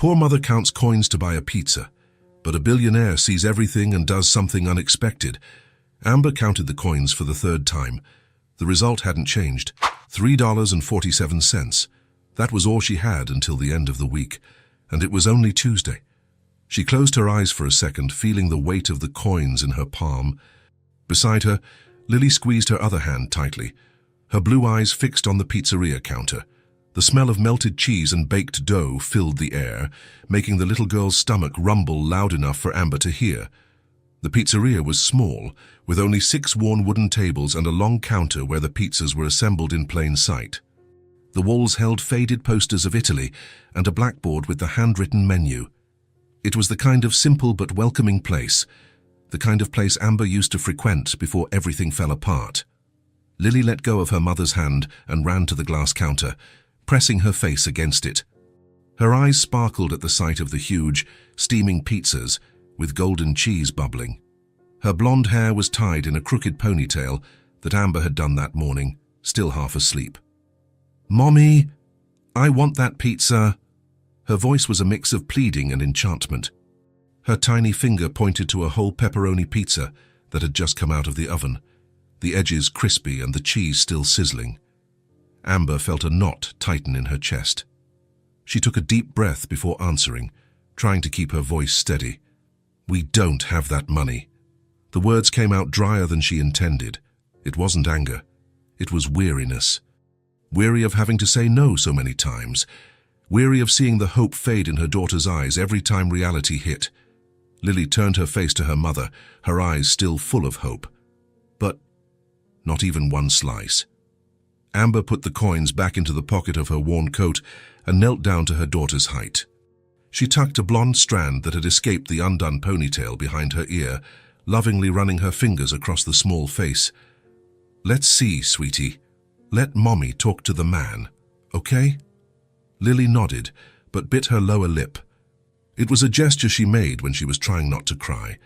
Poor mother counts coins to buy a pizza, but a billionaire sees everything and does something unexpected. Amber counted the coins for the third time. The result hadn't changed. $3.47. That was all she had until the end of the week, and it was only Tuesday. She closed her eyes for a second, feeling the weight of the coins in her palm. Beside her, Lily squeezed her other hand tightly, her blue eyes fixed on the pizzeria counter. The smell of melted cheese and baked dough filled the air, making the little girl's stomach rumble loud enough for Amber to hear. The pizzeria was small, with only 6 worn wooden tables and a long counter where the pizzas were assembled in plain sight. The walls held faded posters of Italy and a blackboard with the handwritten menu. It was the kind of simple but welcoming place, the kind of place Amber used to frequent before everything fell apart. Lily let go of her mother's hand and ran to the glass counter, pressing her face against it. Her eyes sparkled at the sight of the huge, steaming pizzas with golden cheese bubbling. Her blonde hair was tied in a crooked ponytail that Amber had done that morning, still half asleep. "Mommy, I want that pizza." Her voice was a mix of pleading and enchantment. Her tiny finger pointed to a whole pepperoni pizza that had just come out of the oven, the edges crispy and the cheese still sizzling. Amber felt a knot tighten in her chest. She took a deep breath before answering, trying to keep her voice steady. "We don't have that money." The words came out drier than she intended. It wasn't anger. It was weariness. Weary of having to say no so many times. Weary of seeing the hope fade in her daughter's eyes every time reality hit. Lily turned her face to her mother, her eyes still full of hope. But not even one slice. Amber put the coins back into the pocket of her worn coat and knelt down to her daughter's height. She tucked a blonde strand that had escaped the undone ponytail behind her ear, lovingly running her fingers across the small face. "Let's see, sweetie. Let Mommy talk to the man, okay?" Lily nodded, but bit her lower lip. It was a gesture she made when she was trying not to cry.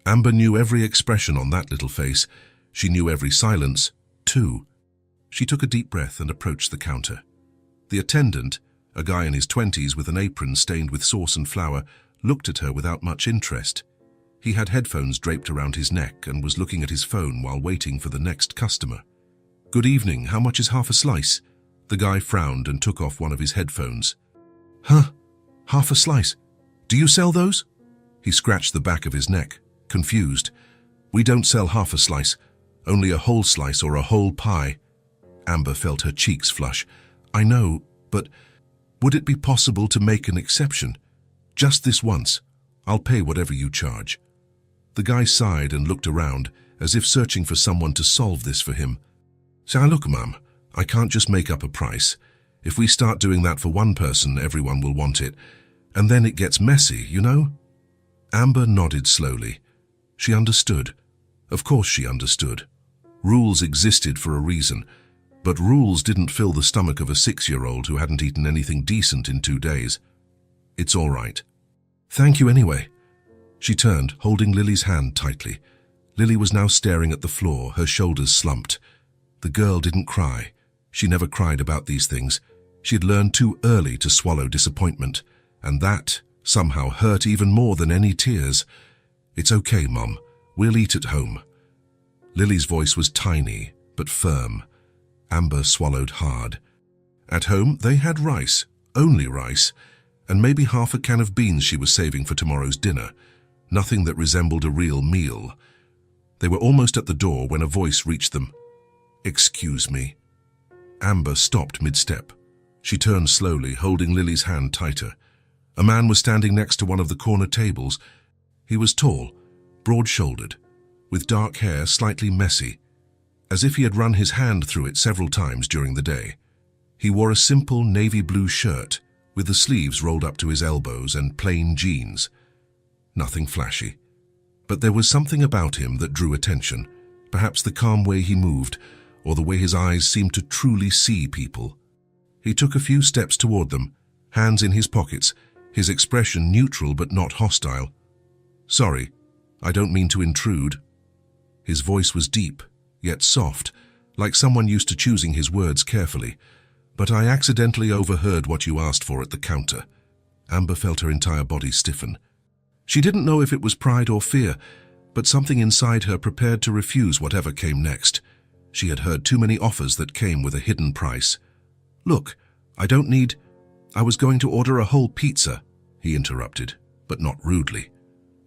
Amber knew every expression on that little face. She knew every silence, too. She took a deep breath and approached the counter. The attendant, a guy in his 20s with an apron stained with sauce and flour, looked at her without much interest. He had headphones draped around his neck and was looking at his phone while waiting for the next customer. "Good evening, how much is half a slice?" The guy frowned and took off one of his headphones. "Huh? Half a slice? Do you sell those?" He scratched the back of his neck, confused. "We don't sell half a slice, only a whole slice or a whole pie." Amber felt her cheeks flush. "I know, but would it be possible to make an exception? Just this once. I'll pay whatever you charge." The guy sighed and looked around, as if searching for someone to solve this for him. "Say, look, Mum, I can't just make up a price. If we start doing that for one person, everyone will want it. And then it gets messy, you know?" Amber nodded slowly. She understood. Of course she understood. Rules existed for a reason, but rules didn't fill the stomach of a 6-year-old who hadn't eaten anything decent in 2 days. "It's all right." "Thank you anyway." She turned, holding Lily's hand tightly. Lily was now staring at the floor, her shoulders slumped. The girl didn't cry. She never cried about these things. She had learned too early to swallow disappointment, and that somehow hurt even more than any tears. "It's okay, Mom. We'll eat at home." Lily's voice was tiny, but firm. Amber swallowed hard. At home, they had rice, only rice, and maybe half a can of beans she was saving for tomorrow's dinner. Nothing that resembled a real meal. They were almost at the door when a voice reached them. "Excuse me." Amber stopped mid-step. She turned slowly, holding Lily's hand tighter. A man was standing next to one of the corner tables. He was tall, broad-shouldered, with dark hair slightly messy, as if he had run his hand through it several times during the day. He wore a simple navy blue shirt, with the sleeves rolled up to his elbows, and plain jeans. Nothing flashy. But there was something about him that drew attention, perhaps the calm way he moved, or the way his eyes seemed to truly see people. He took a few steps toward them, hands in his pockets, his expression neutral but not hostile. "Sorry, I don't mean to intrude." His voice was deep, yet soft, like someone used to choosing his words carefully. "But I accidentally overheard what you asked for at the counter." Amber felt her entire body stiffen. She didn't know if it was pride or fear, but something inside her prepared to refuse whatever came next. She had heard too many offers that came with a hidden price. "Look, I don't need—" "I was going to order a whole pizza," he interrupted, but not rudely.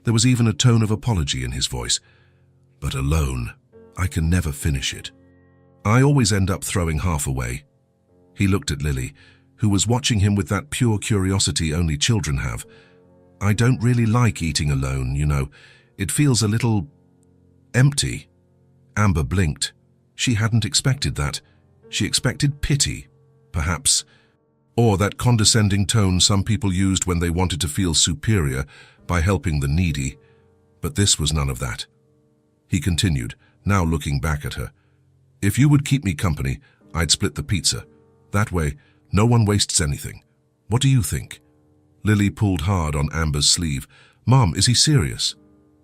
There was even a tone of apology in his voice. "But alone, I can never finish it. I always end up throwing half away." He looked at Lily, who was watching him with that pure curiosity only children have. "I don't really like eating alone, you know. It feels a little empty." Amber blinked. She hadn't expected that. She expected pity, perhaps, or that condescending tone some people used when they wanted to feel superior by helping the needy. But this was none of that. He continued, now looking back at her. "If you would keep me company, I'd split the pizza. That way, no one wastes anything. What do you think?" Lily pulled hard on Amber's sleeve. "Mom, is he serious?"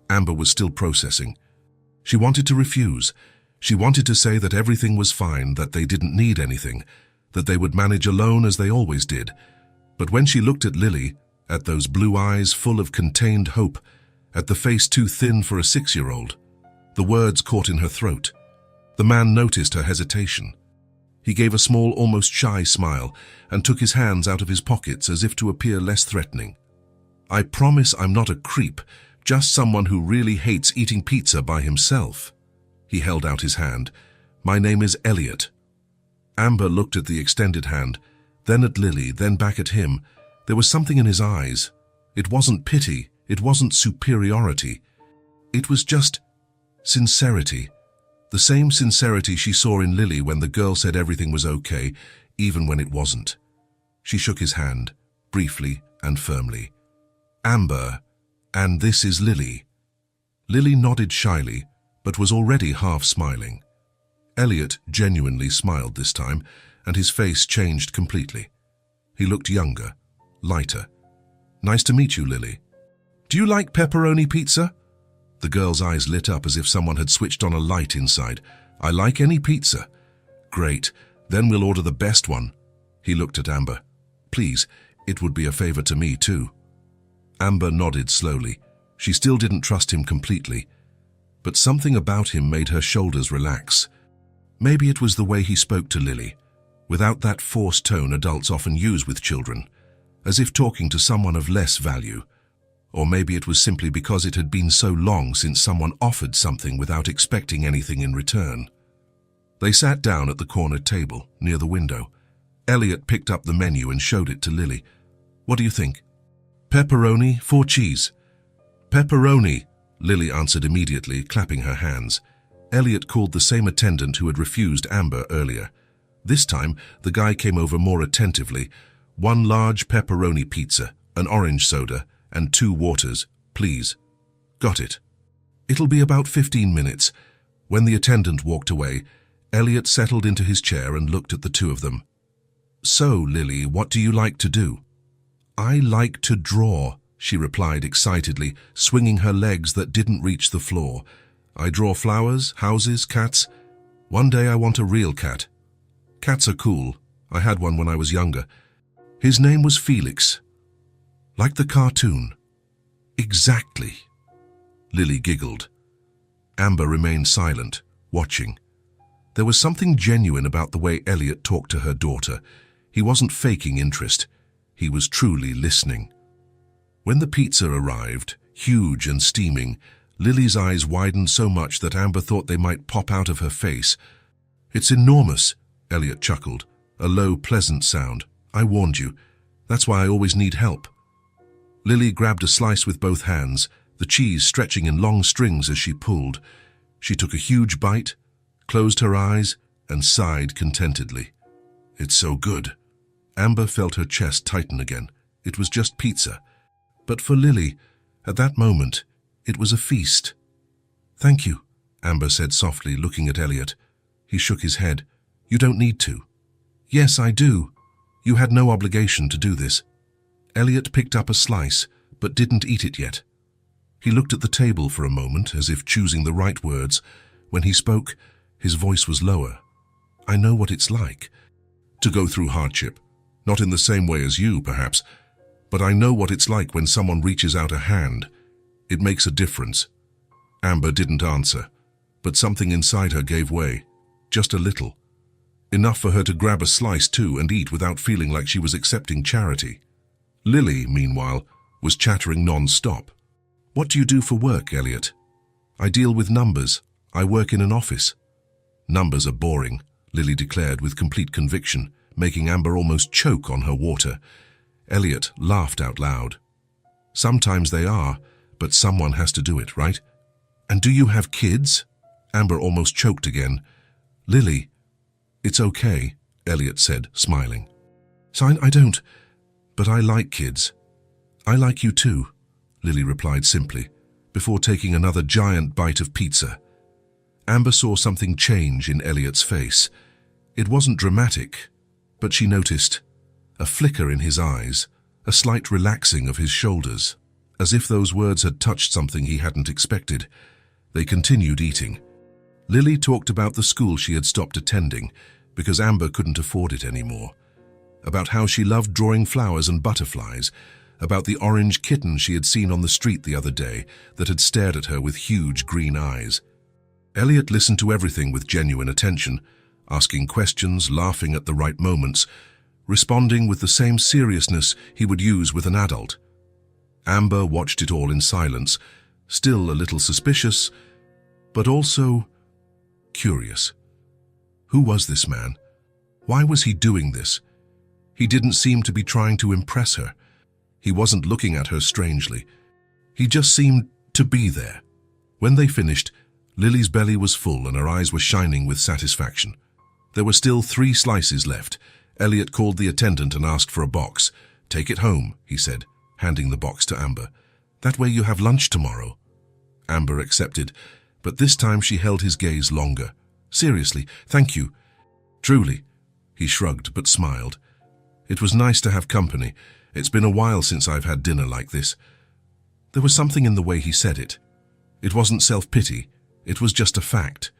Amber was still processing. She wanted to refuse. She wanted to say that everything was fine, that they didn't need anything, that they would manage alone as they always did. But when she looked at Lily, at those blue eyes full of contained hope, at the face too thin for a 6-year-old, the words caught in her throat. The man noticed her hesitation. He gave a small, almost shy smile and took his hands out of his pockets as if to appear less threatening. "I promise I'm not a creep, just someone who really hates eating pizza by himself." He held out his hand. "My name is Elliot." Amber looked at the extended hand, then at Lily, then back at him. There was something in his eyes. It wasn't pity, it wasn't superiority. It was just sincerity. The same sincerity she saw in Lily when the girl said everything was okay, even when it wasn't. She shook his hand, briefly and firmly. "Amber, and this is Lily." Lily nodded shyly, but was already half smiling. Elliot genuinely smiled this time, and his face changed completely. He looked younger, lighter. "Nice to meet you, Lily." "Do you like pepperoni pizza?" The girl's eyes lit up as if someone had switched on a light inside. "I like any pizza." "Great, then we'll order the best one." He looked at Amber. "Please, it would be a favor to me too." Amber nodded slowly. She still didn't trust him completely, but something about him made her shoulders relax. Maybe it was the way he spoke to Lily, without that forced tone adults often use with children, as if talking to someone of less value. Or maybe it was simply because it had been so long since someone offered something without expecting anything in return. They sat down at the corner table, near the window. Elliot picked up the menu and showed it to Lily. "What do you think?" "Pepperoni, 4 cheese." "Pepperoni," Lily answered immediately, clapping her hands. Elliot called the same attendant who had refused Amber earlier. This time, the guy came over more attentively. "1 large pepperoni pizza, an orange soda, and 2 waters, please." "Got it." "It'll be about 15 minutes. When the attendant walked away, Elliot settled into his chair and looked at the two of them. "So, Lily, what do you like to do?" "I like to draw," she replied excitedly, swinging her legs that didn't reach the floor. "I draw flowers, houses, cats. One day I want a real cat. Cats are cool. I had one when I was younger. His name was Felix. Like the cartoon." "Exactly." Lily giggled. Amber remained silent, watching. There was something genuine about the way Elliot talked to her daughter. He wasn't faking interest. He was truly listening. When the pizza arrived, huge and steaming, Lily's eyes widened so much that Amber thought they might pop out of her face. "It's enormous," Elliot chuckled, a low, pleasant sound. "I warned you. That's why I always need help." Lily grabbed a slice with both hands, the cheese stretching in long strings as she pulled. She took a huge bite, closed her eyes, and sighed contentedly. "It's so good." Amber felt her chest tighten again. It was just pizza. But for Lily, at that moment, it was a feast. "Thank you," Amber said softly, looking at Elliot. He shook his head. "You don't need to." "Yes, I do. You had no obligation to do this." Elliot picked up a slice, but didn't eat it yet. He looked at the table for a moment, as if choosing the right words. When he spoke, his voice was lower. "I know what it's like to go through hardship. Not in the same way as you, perhaps, But I know what it's like when someone reaches out a hand. It makes a difference." Amber didn't answer, but something inside her gave way, just a little. Enough for her to grab a slice too and eat without feeling like she was accepting charity. Lily, meanwhile, was chattering non-stop. "What do you do for work, Elliot?" "I deal with numbers. I work in an office." "Numbers are boring," Lily declared with complete conviction, making Amber almost choke on her water. Elliot laughed out loud. "Sometimes they are, but someone has to do it, right?" "And do you have kids?" Amber almost choked again. "Lily, it's okay," Elliot said, smiling. "So I don't, but I like kids." "I like you too," Lily replied simply, before taking another giant bite of pizza. Amber saw something change in Elliot's face. It wasn't dramatic, but she noticed a flicker in his eyes, a slight relaxing of his shoulders, as if those words had touched something he hadn't expected. They continued eating. Lily talked about the school she had stopped attending because Amber couldn't afford it anymore, about how she loved drawing flowers and butterflies, about the orange kitten she had seen on the street the other day that had stared at her with huge green eyes. Elliot listened to everything with genuine attention, asking questions, laughing at the right moments, responding with the same seriousness he would use with an adult. Amber watched it all in silence, still a little suspicious, but also curious. Who was this man? Why was he doing this? He didn't seem to be trying to impress her. He wasn't looking at her strangely. He just seemed to be there. When they finished, Lily's belly was full and her eyes were shining with satisfaction. There were still 3 slices left. Elliot called the attendant and asked for a box. "Take it home," he said, handing the box to Amber. "That way you have lunch tomorrow." Amber accepted, but this time she held his gaze longer. "Seriously, thank you." "Truly." He shrugged but smiled. "It was nice to have company. It's been a while since I've had dinner like this." There was something in the way he said it. It wasn't self-pity, it was just a fact.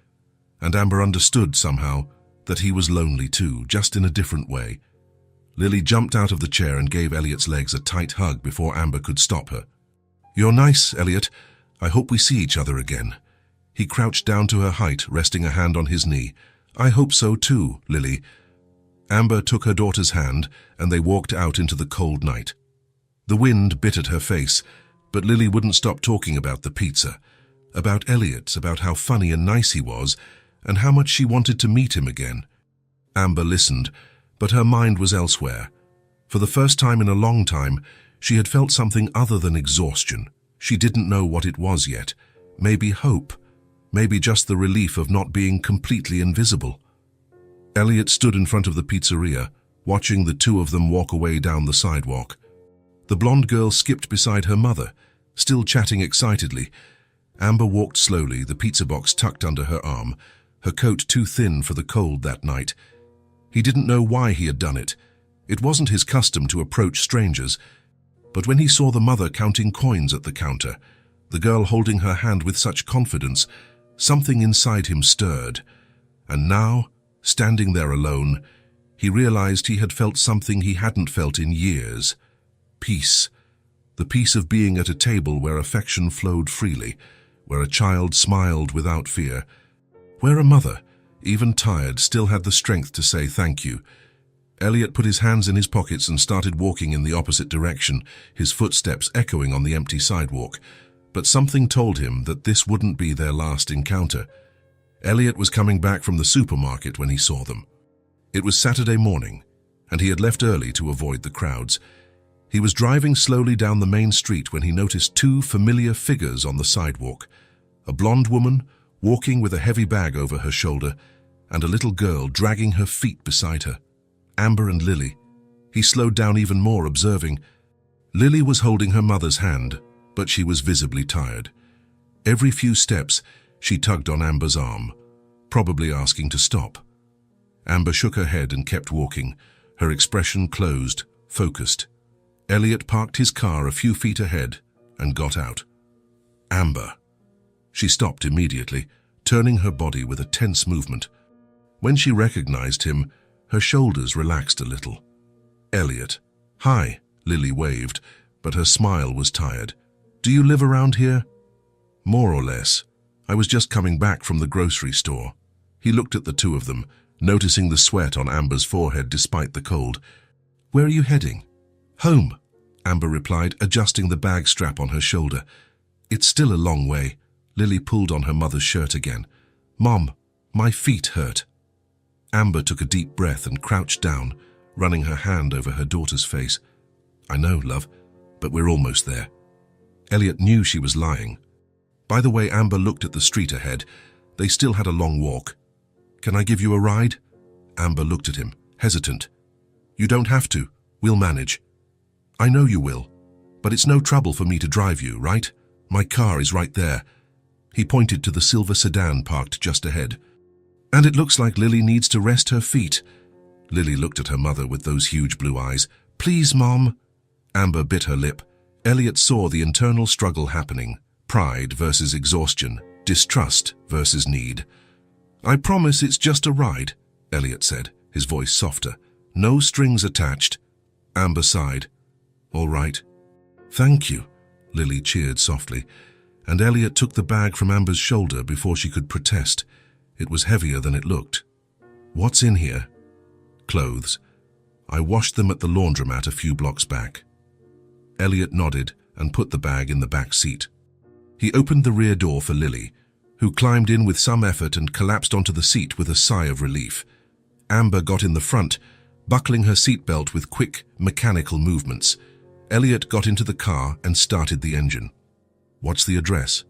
And Amber understood somehow that he was lonely too, just in a different way. Lily jumped out of the chair and gave Elliot's legs a tight hug before Amber could stop her. "You're nice, Elliot. I hope we see each other again." He crouched down to her height, resting a hand on his knee. "I hope so too, Lily." Amber took her daughter's hand and they walked out into the cold night. The wind bit at her face, but Lily wouldn't stop talking about the pizza, about Elliot, about how funny and nice he was, and how much she wanted to meet him again. Amber listened, but her mind was elsewhere. For the first time in a long time, she had felt something other than exhaustion. She didn't know what it was yet. Maybe hope. Maybe just the relief of not being completely invisible. Elliot stood in front of the pizzeria, watching the 2 of them walk away down the sidewalk. The blonde girl skipped beside her mother, still chatting excitedly. Amber walked slowly, the pizza box tucked under her arm, her coat too thin for the cold that night. He didn't know why he had done it. It wasn't his custom to approach strangers. But when he saw the mother counting coins at the counter, the girl holding her hand with such confidence, something inside him stirred. And now, standing there alone, he realized he had felt something he hadn't felt in years. Peace. The peace of being at a table where affection flowed freely, where a child smiled without fear, where a mother, even tired, still had the strength to say thank you. Elliot put his hands in his pockets and started walking in the opposite direction, his footsteps echoing on the empty sidewalk. But something told him that this wouldn't be their last encounter. Elliot was coming back from the supermarket when he saw them. It was Saturday morning, and he had left early to avoid the crowds. He was driving slowly down the main street when he noticed 2 familiar figures on the sidewalk. A blonde woman, walking with a heavy bag over her shoulder, and a little girl dragging her feet beside her. Amber and Lily. He slowed down even more, observing. Lily was holding her mother's hand, but she was visibly tired. Every few steps, she tugged on Amber's arm, probably asking to stop. Amber shook her head and kept walking, her expression closed, focused. Elliot parked his car a few feet ahead and got out. "Amber." She stopped immediately, turning her body with a tense movement. When she recognized him, her shoulders relaxed a little. "Elliot." "Hi," Lily waved, but her smile was tired. "Do you live around here?" "More or less. I was just coming back from the grocery store." He looked at the two of them, noticing the sweat on Amber's forehead despite the cold. "Where are you heading?" "Home," Amber replied, adjusting the bag strap on her shoulder. "It's still a long way." Lily pulled on her mother's shirt again. "Mom, my feet hurt." Amber took a deep breath and crouched down, running her hand over her daughter's face. "I know, love, but we're almost there." Elliot knew she was lying. By the way Amber looked at the street ahead, they still had a long walk. "Can I give you a ride?" Amber looked at him, hesitant. "You don't have to. We'll manage." "I know you will, but it's no trouble for me to drive you, right? My car is right there." He pointed to the silver sedan parked just ahead. "And it looks like Lily needs to rest her feet." Lily looked at her mother with those huge blue eyes. "Please, Mom." Amber bit her lip. Elliot saw the internal struggle happening. Pride versus exhaustion, distrust versus need. "I promise it's just a ride," Elliot said, his voice softer. "No strings attached." Amber sighed. "All right." "Thank you," Lily cheered softly, and Elliot took the bag from Amber's shoulder before she could protest. It was heavier than it looked. "What's in here?" "Clothes. I washed them at the laundromat a few blocks back." Elliot nodded and put the bag in the back seat. He opened the rear door for Lily, who climbed in with some effort and collapsed onto the seat with a sigh of relief. Amber got in the front, buckling her seatbelt with quick, mechanical movements. Elliot got into the car and started the engine. "What's the address?"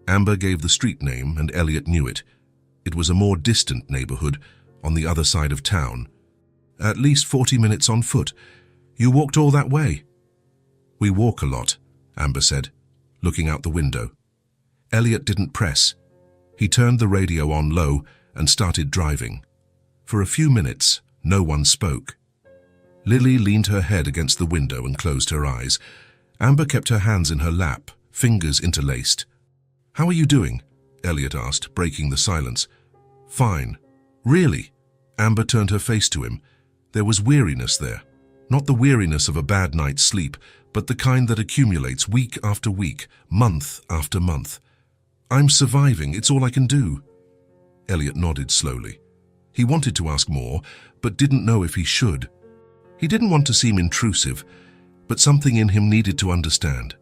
Amber gave the street name and Elliot knew it. It was a more distant neighborhood, on the other side of town. "At least 40 minutes on foot. You walked all that way?" "We walk a lot," Amber said, looking out the window. Elliot didn't press. He turned the radio on low and started driving. For a few minutes, no one spoke. Lily leaned her head against the window and closed her eyes. Amber kept her hands in her lap, fingers interlaced. "How are you doing?" Elliot asked, breaking the silence. "Fine." "Really?" Amber turned her face to him. There was weariness there. Not the weariness of a bad night's sleep, but the kind that accumulates week after week, month after month. "I'm surviving. It's all I can do." Elliot nodded slowly. He wanted to ask more, but didn't know if he should. He didn't want to seem intrusive, but something in him needed to understand.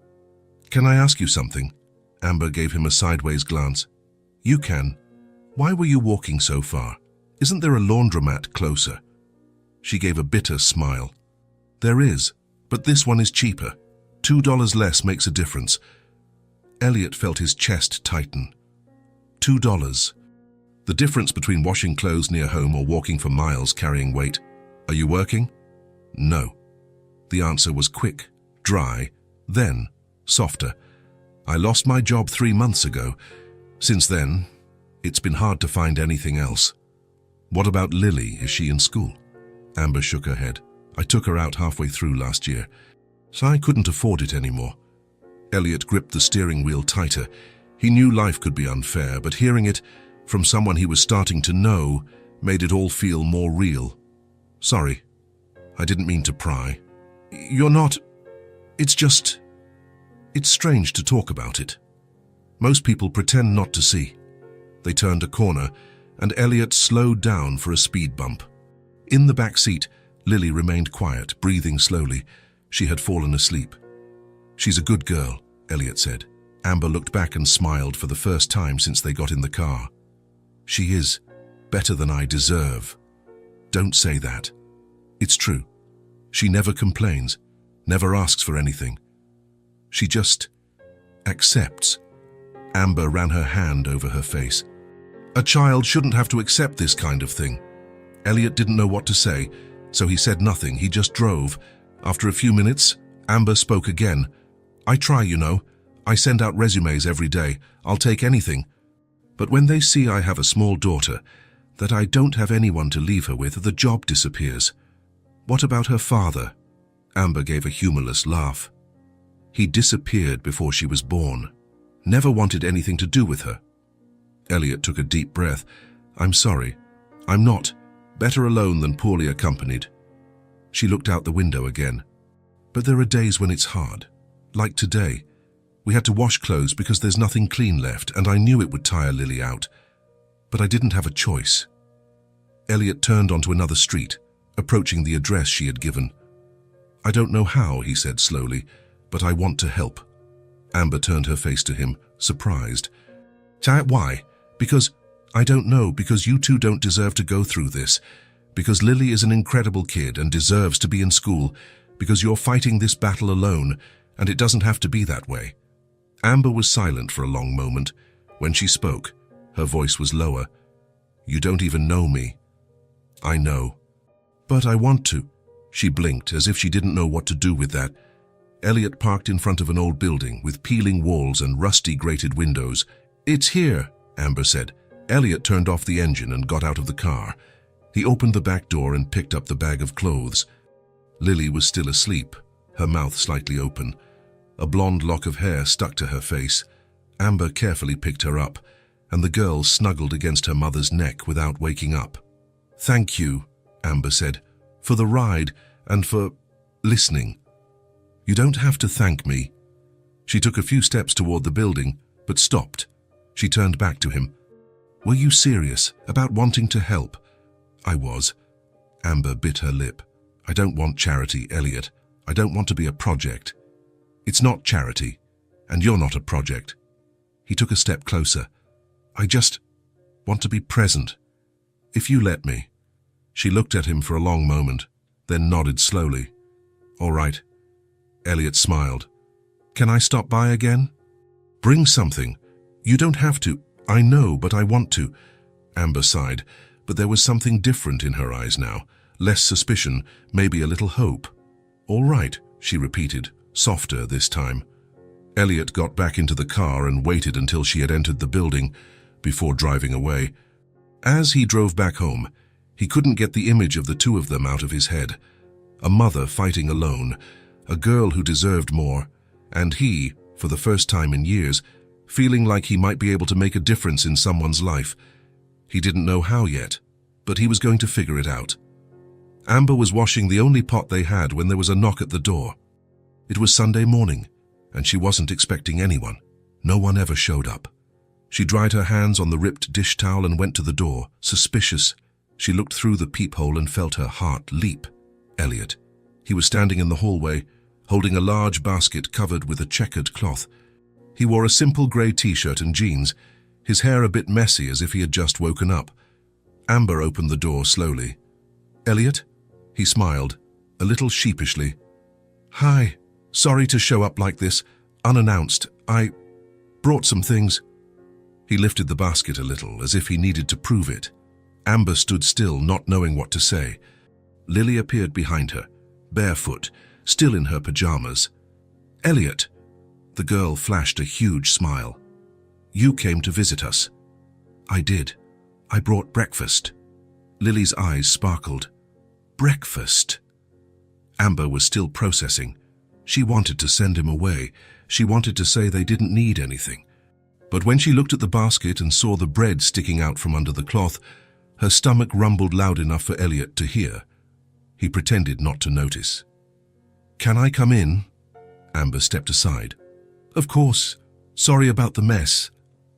"Can I ask you something?" Amber gave him a sideways glance. "You can. Why were you walking so far? Isn't there a laundromat closer?" She gave a bitter smile. "There is, but this one is cheaper. $2 less makes a difference." Elliot felt his chest tighten. $2. The difference between washing clothes near home or walking for miles carrying weight. "Are you working?" "No." The answer was quick, dry, then softer. "I lost my job 3 months ago. Since then, it's been hard to find anything else." "What about Lily? Is she in school?" Amber shook her head. "I took her out halfway through last year, so I couldn't afford it anymore." Elliot gripped the steering wheel tighter. He knew life could be unfair, but hearing it from someone he was starting to know made it all feel more real. "Sorry, I didn't mean to pry." "You're not... It's just... It's strange to talk about it. Most people pretend not to see." They turned a corner, and Elliot slowed down for a speed bump. In the back seat, Lily remained quiet, breathing slowly. She had fallen asleep. "She's a good girl," Elliot said. Amber looked back and smiled for the first time since they got in the car. "She is better than I deserve." "Don't say that." "It's true. She never complains, never asks for anything. She just accepts." Amber ran her hand over her face. "A child shouldn't have to accept this kind of thing." Elliot didn't know what to say, so he said nothing. He just drove. After a few minutes, Amber spoke again. "I try, you know. I send out resumes every day. I'll take anything. But when they see I have a small daughter, that I don't have anyone to leave her with, the job disappears." "What about her father?" Amber gave a humorless laugh. "He disappeared before she was born. Never wanted anything to do with her." Elliot took a deep breath. "I'm sorry. I'm not. Better alone than poorly accompanied." She looked out the window again. But there are days when it's hard. Like today. We had to wash clothes because there's nothing clean left, and I knew it would tire Lily out. But I didn't have a choice. Elliot turned onto another street, approaching the address she had given. I don't know how, he said slowly, but I want to help. Amber turned her face to him, surprised. Why? Because, I don't know, because you two don't deserve to go through this. Because Lily is an incredible kid and deserves to be in school. Because you're fighting this battle alone, and it doesn't have to be that way. Amber was silent for a long moment. When she spoke, her voice was lower. You don't even know me. I know. But I want to. She blinked as if she didn't know what to do with that. Elliot parked in front of an old building with peeling walls and rusty grated windows. It's here, Amber said. Elliot turned off the engine and got out of the car. He opened the back door and picked up the bag of clothes. Lily was still asleep, her mouth slightly open. A blonde lock of hair stuck to her face. Amber carefully picked her up, and the girl snuggled against her mother's neck without waking up. Thank you, Amber said, for the ride and for listening. You don't have to thank me. She took a few steps toward the building, but stopped. She turned back to him. Were you serious about wanting to help? I was. Amber bit her lip. I don't want charity, Elliot. I don't want to be a project. It's not charity, and you're not a project. He took a step closer. I just want to be present. If you let me. She looked at him for a long moment, then nodded slowly. All right. Elliot smiled. Can I stop by again? Bring something. You don't have to. I know, but I want to. Amber sighed, but there was something different in her eyes now. Less suspicion, maybe a little hope. All right, she repeated, softer this time. Elliot got back into the car and waited until she had entered the building before driving away. As he drove back home, he couldn't get the image of the two of them out of his head. A mother fighting alone, a girl who deserved more, and he, for the first time in years, feeling like he might be able to make a difference in someone's life. He didn't know how yet, but he was going to figure it out. Amber was washing the only pot they had when there was a knock at the door. It was Sunday morning, and she wasn't expecting anyone. No one ever showed up. She dried her hands on the ripped dish towel and went to the door, suspicious. She looked through the peephole and felt her heart leap. Elliot. He was standing in the hallway, holding a large basket covered with a checkered cloth. He wore a simple grey t-shirt and jeans, his hair a bit messy as if he had just woken up. Amber opened the door slowly. Elliot? He smiled, a little sheepishly. Hi. Sorry to show up like this, unannounced. I brought some things. He lifted the basket a little, as if he needed to prove it. Amber stood still, not knowing what to say. Lily appeared behind her, barefoot, still in her pajamas. Elliot. The girl flashed a huge smile. You came to visit us. I did. I brought breakfast. Lily's eyes sparkled. Breakfast? Amber was still processing. She wanted to send him away. She wanted to say they didn't need anything. But when she looked at the basket and saw the bread sticking out from under the cloth, her stomach rumbled loud enough for Elliot to hear. He pretended not to notice. Can I come in? Amber stepped aside. Of course. Sorry about the mess.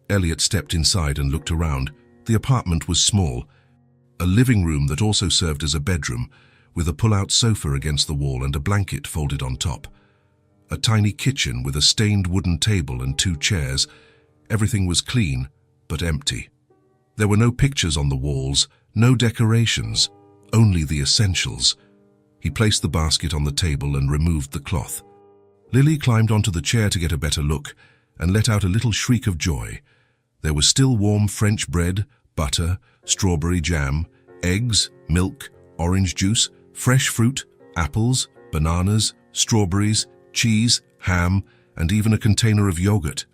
Elliot stepped inside and looked around. The apartment was small. A living room that also served as a bedroom, with a pull-out sofa against the wall and a blanket folded on top. A tiny kitchen with a stained wooden table and 2 chairs. Everything was clean, but empty. There were no pictures on the walls, no decorations, only the essentials. He placed the basket on the table and removed the cloth. Lily climbed onto the chair to get a better look and let out a little shriek of joy. There was still warm French bread, butter, strawberry jam, eggs, milk, orange juice, fresh fruit, apples, bananas, strawberries, cheese, ham, and even a container of yogurt.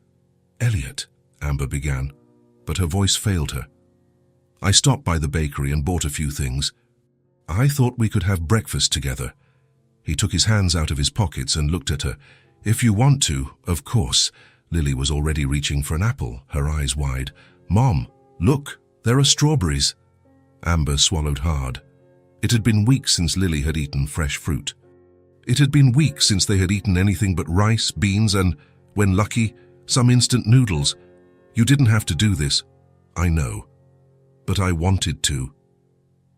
Elliot, Amber began, but her voice failed her. I stopped by the bakery and bought a few things. I thought we could have breakfast together. He took his hands out of his pockets and looked at her. If you want to, of course. Lily was already reaching for an apple, her eyes wide. Mom, look, there are strawberries. Amber swallowed hard. It had been weeks since Lily had eaten fresh fruit. It had been weeks since they had eaten anything but rice, beans, and, when lucky, some instant noodles. You didn't have to do this. I know. But I wanted to.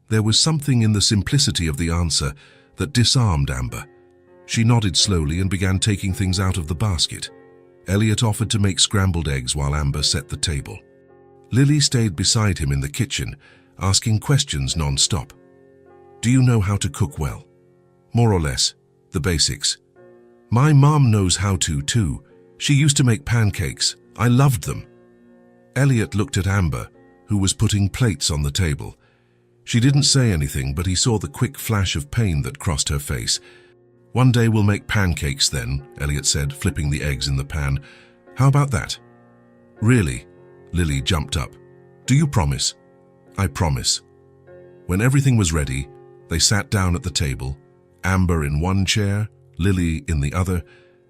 There was something in the simplicity of the answer that disarmed Amber. She nodded slowly and began taking things out of the basket. Elliot offered to make scrambled eggs while Amber set the table. Lily stayed beside him in the kitchen, asking questions non-stop. Do you know how to cook well? More or less, the basics. My mom knows how to, too. She used to make pancakes. I loved them. Elliot looked at Amber, who was putting plates on the table. She didn't say anything, but he saw the quick flash of pain that crossed her face. One day we'll make pancakes then, Elliot said, flipping the eggs in the pan. How about that? Really? Lily jumped up. Do you promise? I promise. When everything was ready, they sat down at the table, Amber in one chair, Lily in the other,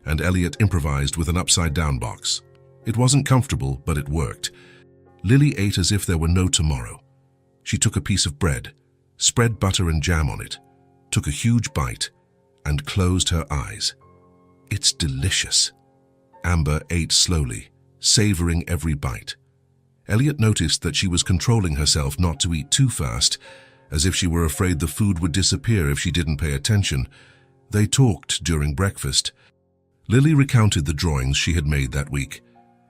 and Elliot improvised with an upside-down box. It wasn't comfortable, but it worked. Lily ate as if there were no tomorrow. She took a piece of bread, spread butter and jam on it, took a huge bite, and closed her eyes. It's delicious. Amber ate slowly, savoring every bite. Elliot noticed that she was controlling herself not to eat too fast, as if she were afraid the food would disappear if she didn't pay attention. They talked during breakfast. Lily recounted the drawings she had made that week.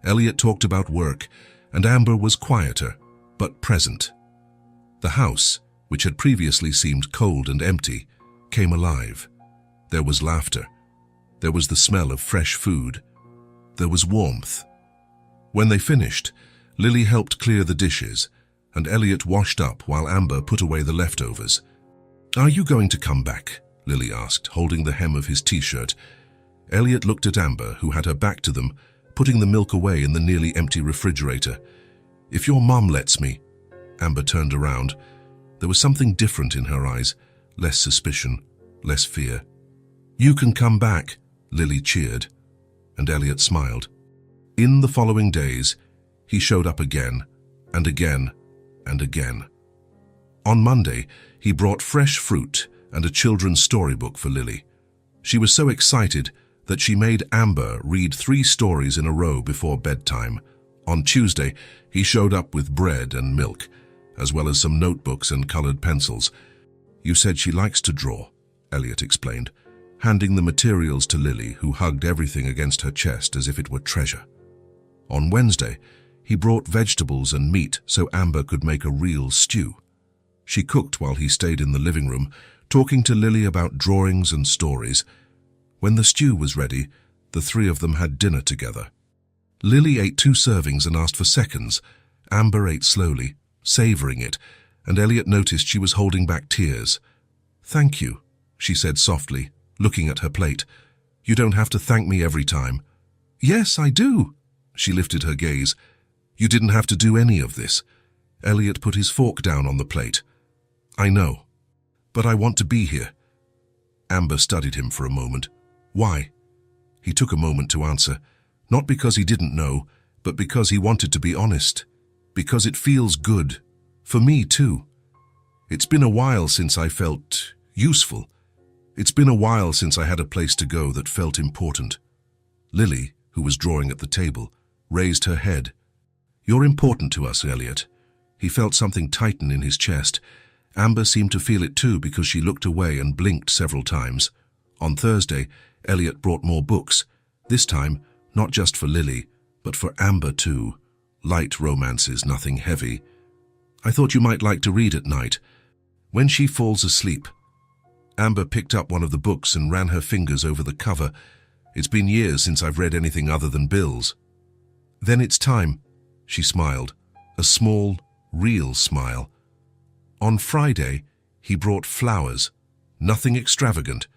Elliot talked about work, and Amber was quieter, but present. The house, which had previously seemed cold and empty, came alive. There was laughter. There was the smell of fresh food. There was warmth. When they finished, Lily helped clear the dishes, and Elliot washed up while Amber put away the leftovers. Are you going to come back? Lily asked, holding the hem of his t-shirt. Elliot looked at Amber, who had her back to them, putting the milk away in the nearly empty refrigerator. If your mom lets me. Amber turned around. There was something different in her eyes, less suspicion, less fear. You can come back, Lily cheered, and Elliot smiled. In the following days, he showed up again, and again, and again. On Monday, he brought fresh fruit and a children's storybook for Lily. She was so excited that she made Amber read 3 stories in a row before bedtime. On Tuesday, he showed up with bread and milk, as well as some notebooks and colored pencils. You said she likes to draw, Elliot explained, handing the materials to Lily, who hugged everything against her chest as if it were treasure. On Wednesday, he brought vegetables and meat so Amber could make a real stew. She cooked while he stayed in the living room, talking to Lily about drawings and stories. When the stew was ready, the 3 of them had dinner together. Lily ate 2 servings and asked for seconds. Amber ate slowly, savoring it, and Elliot noticed she was holding back tears. Thank you, she said softly, looking at her plate. You don't have to thank me every time. Yes, I do. She lifted her gaze. You didn't have to do any of this. Elliot put his fork down on the plate. I know, but I want to be here. Amber studied him for a moment. Why? He took a moment to answer, not because he didn't know, but because he wanted to be honest. Because it feels good. For me, too. It's been a while since I felt useful. It's been a while since I had a place to go that felt important. Lily, who was drawing at the table, raised her head. You're important to us, Elliot. He felt something tighten in his chest. Amber seemed to feel it too because she looked away and blinked several times. On Thursday, Elliot brought more books, this time not just for Lily, but for Amber too. Light romances, nothing heavy. I thought you might like to read at night. When she falls asleep. Amber picked up one of the books and ran her fingers over the cover. It's been years since I've read anything other than Bill's. Then it's time, she smiled, a small, real smile. On Friday, he brought flowers, nothing extravagant,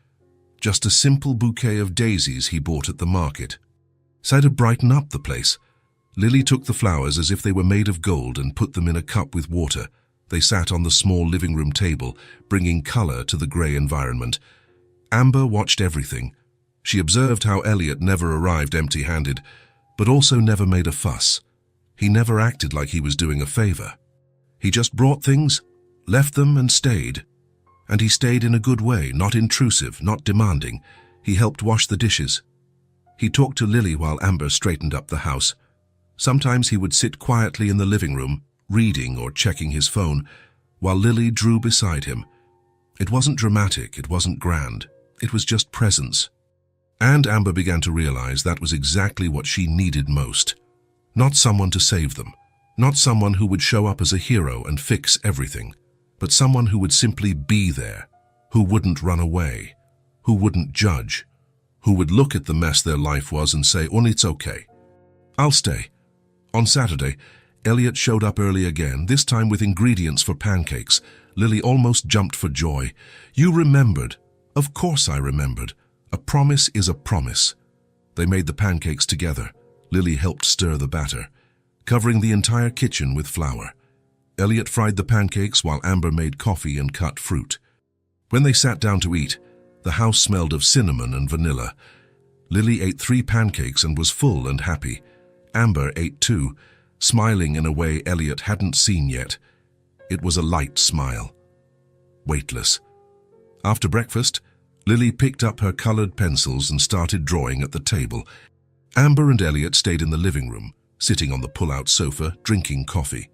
just a simple bouquet of daisies he bought at the market. Said to brighten up the place. Lily took the flowers as if they were made of gold and put them in a cup with water. They sat on the small living room table, bringing color to the grey environment. Amber watched everything. She observed how Elliot never arrived empty-handed, but also never made a fuss. He never acted like he was doing a favor. He just brought things, left them and stayed. And he stayed in a good way, not intrusive, not demanding. He helped wash the dishes. He talked to Lily while Amber straightened up the house. Sometimes he would sit quietly in the living room, reading or checking his phone, while Lily drew beside him. It wasn't dramatic, it wasn't grand. It was just presence. And Amber began to realize that was exactly what she needed most. Not someone to save them. Not someone who would show up as a hero and fix everything, but someone who would simply be there, who wouldn't run away, who wouldn't judge, who would look at the mess their life was and say, "Oh, it's okay. I'll stay." On Saturday, Elliot showed up early again, this time with ingredients for pancakes. Lily almost jumped for joy. "You remembered." "Of course I remembered. A promise is a promise." They made the pancakes together. Lily helped stir the batter, covering the entire kitchen with flour. Elliot fried the pancakes while Amber made coffee and cut fruit. When they sat down to eat, the house smelled of cinnamon and vanilla. Lily ate 3 pancakes and was full and happy. Amber ate 2, smiling in a way Elliot hadn't seen yet. It was a light smile, weightless. After breakfast, Lily picked up her colored pencils and started drawing at the table. Amber and Elliot stayed in the living room, sitting on the pull-out sofa, drinking coffee.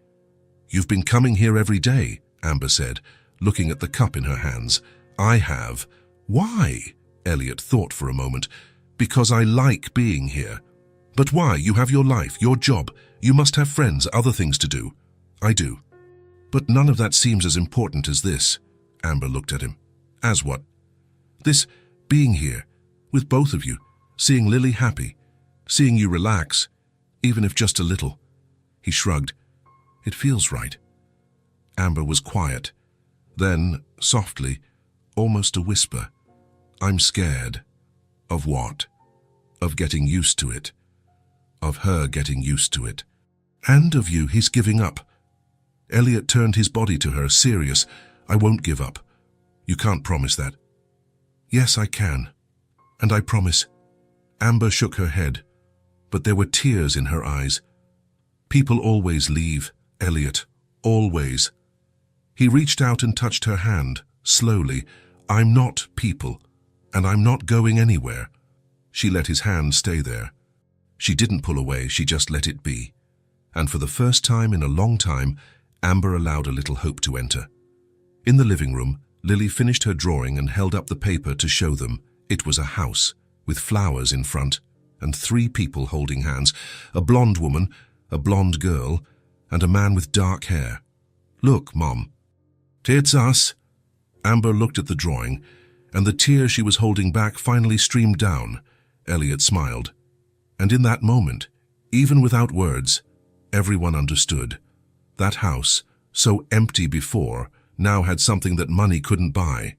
"You've been coming here every day," Amber said, looking at the cup in her hands. "I have." "Why?" Elliot thought for a moment. "Because I like being here." "But why? You have your life, your job. You must have friends, other things to do." "I do. But none of that seems as important as this." Amber looked at him. "As what?" "This, being here, with both of you, seeing Lily happy, seeing you relax, even if just a little." He shrugged. "It feels right." Amber was quiet. Then, softly, almost a whisper, "I'm scared." "Of what?" "Of getting used to it. Of her getting used to it. And of you." He's giving up. Elliot turned his body to her, serious. "I won't give up." "You can't promise that." "Yes, I can. And I promise." Amber shook her head, but there were tears in her eyes. "People always leave, Elliot. Always." He reached out and touched her hand, slowly. "I'm not people, and I'm not going anywhere." She let his hand stay there. She didn't pull away, she just let it be. And for the first time in a long time, Amber allowed a little hope to enter. In the living room, Lily finished her drawing and held up the paper to show them. It was a house, with flowers in front, and 3 people holding hands, a blonde woman, a blonde girl, and a man with dark hair. "Look, Mom." "It's us." Amber looked at the drawing, and the tear she was holding back finally streamed down. Elliot smiled. And in that moment, even without words, everyone understood. That house, so empty before, now had something that money couldn't buy.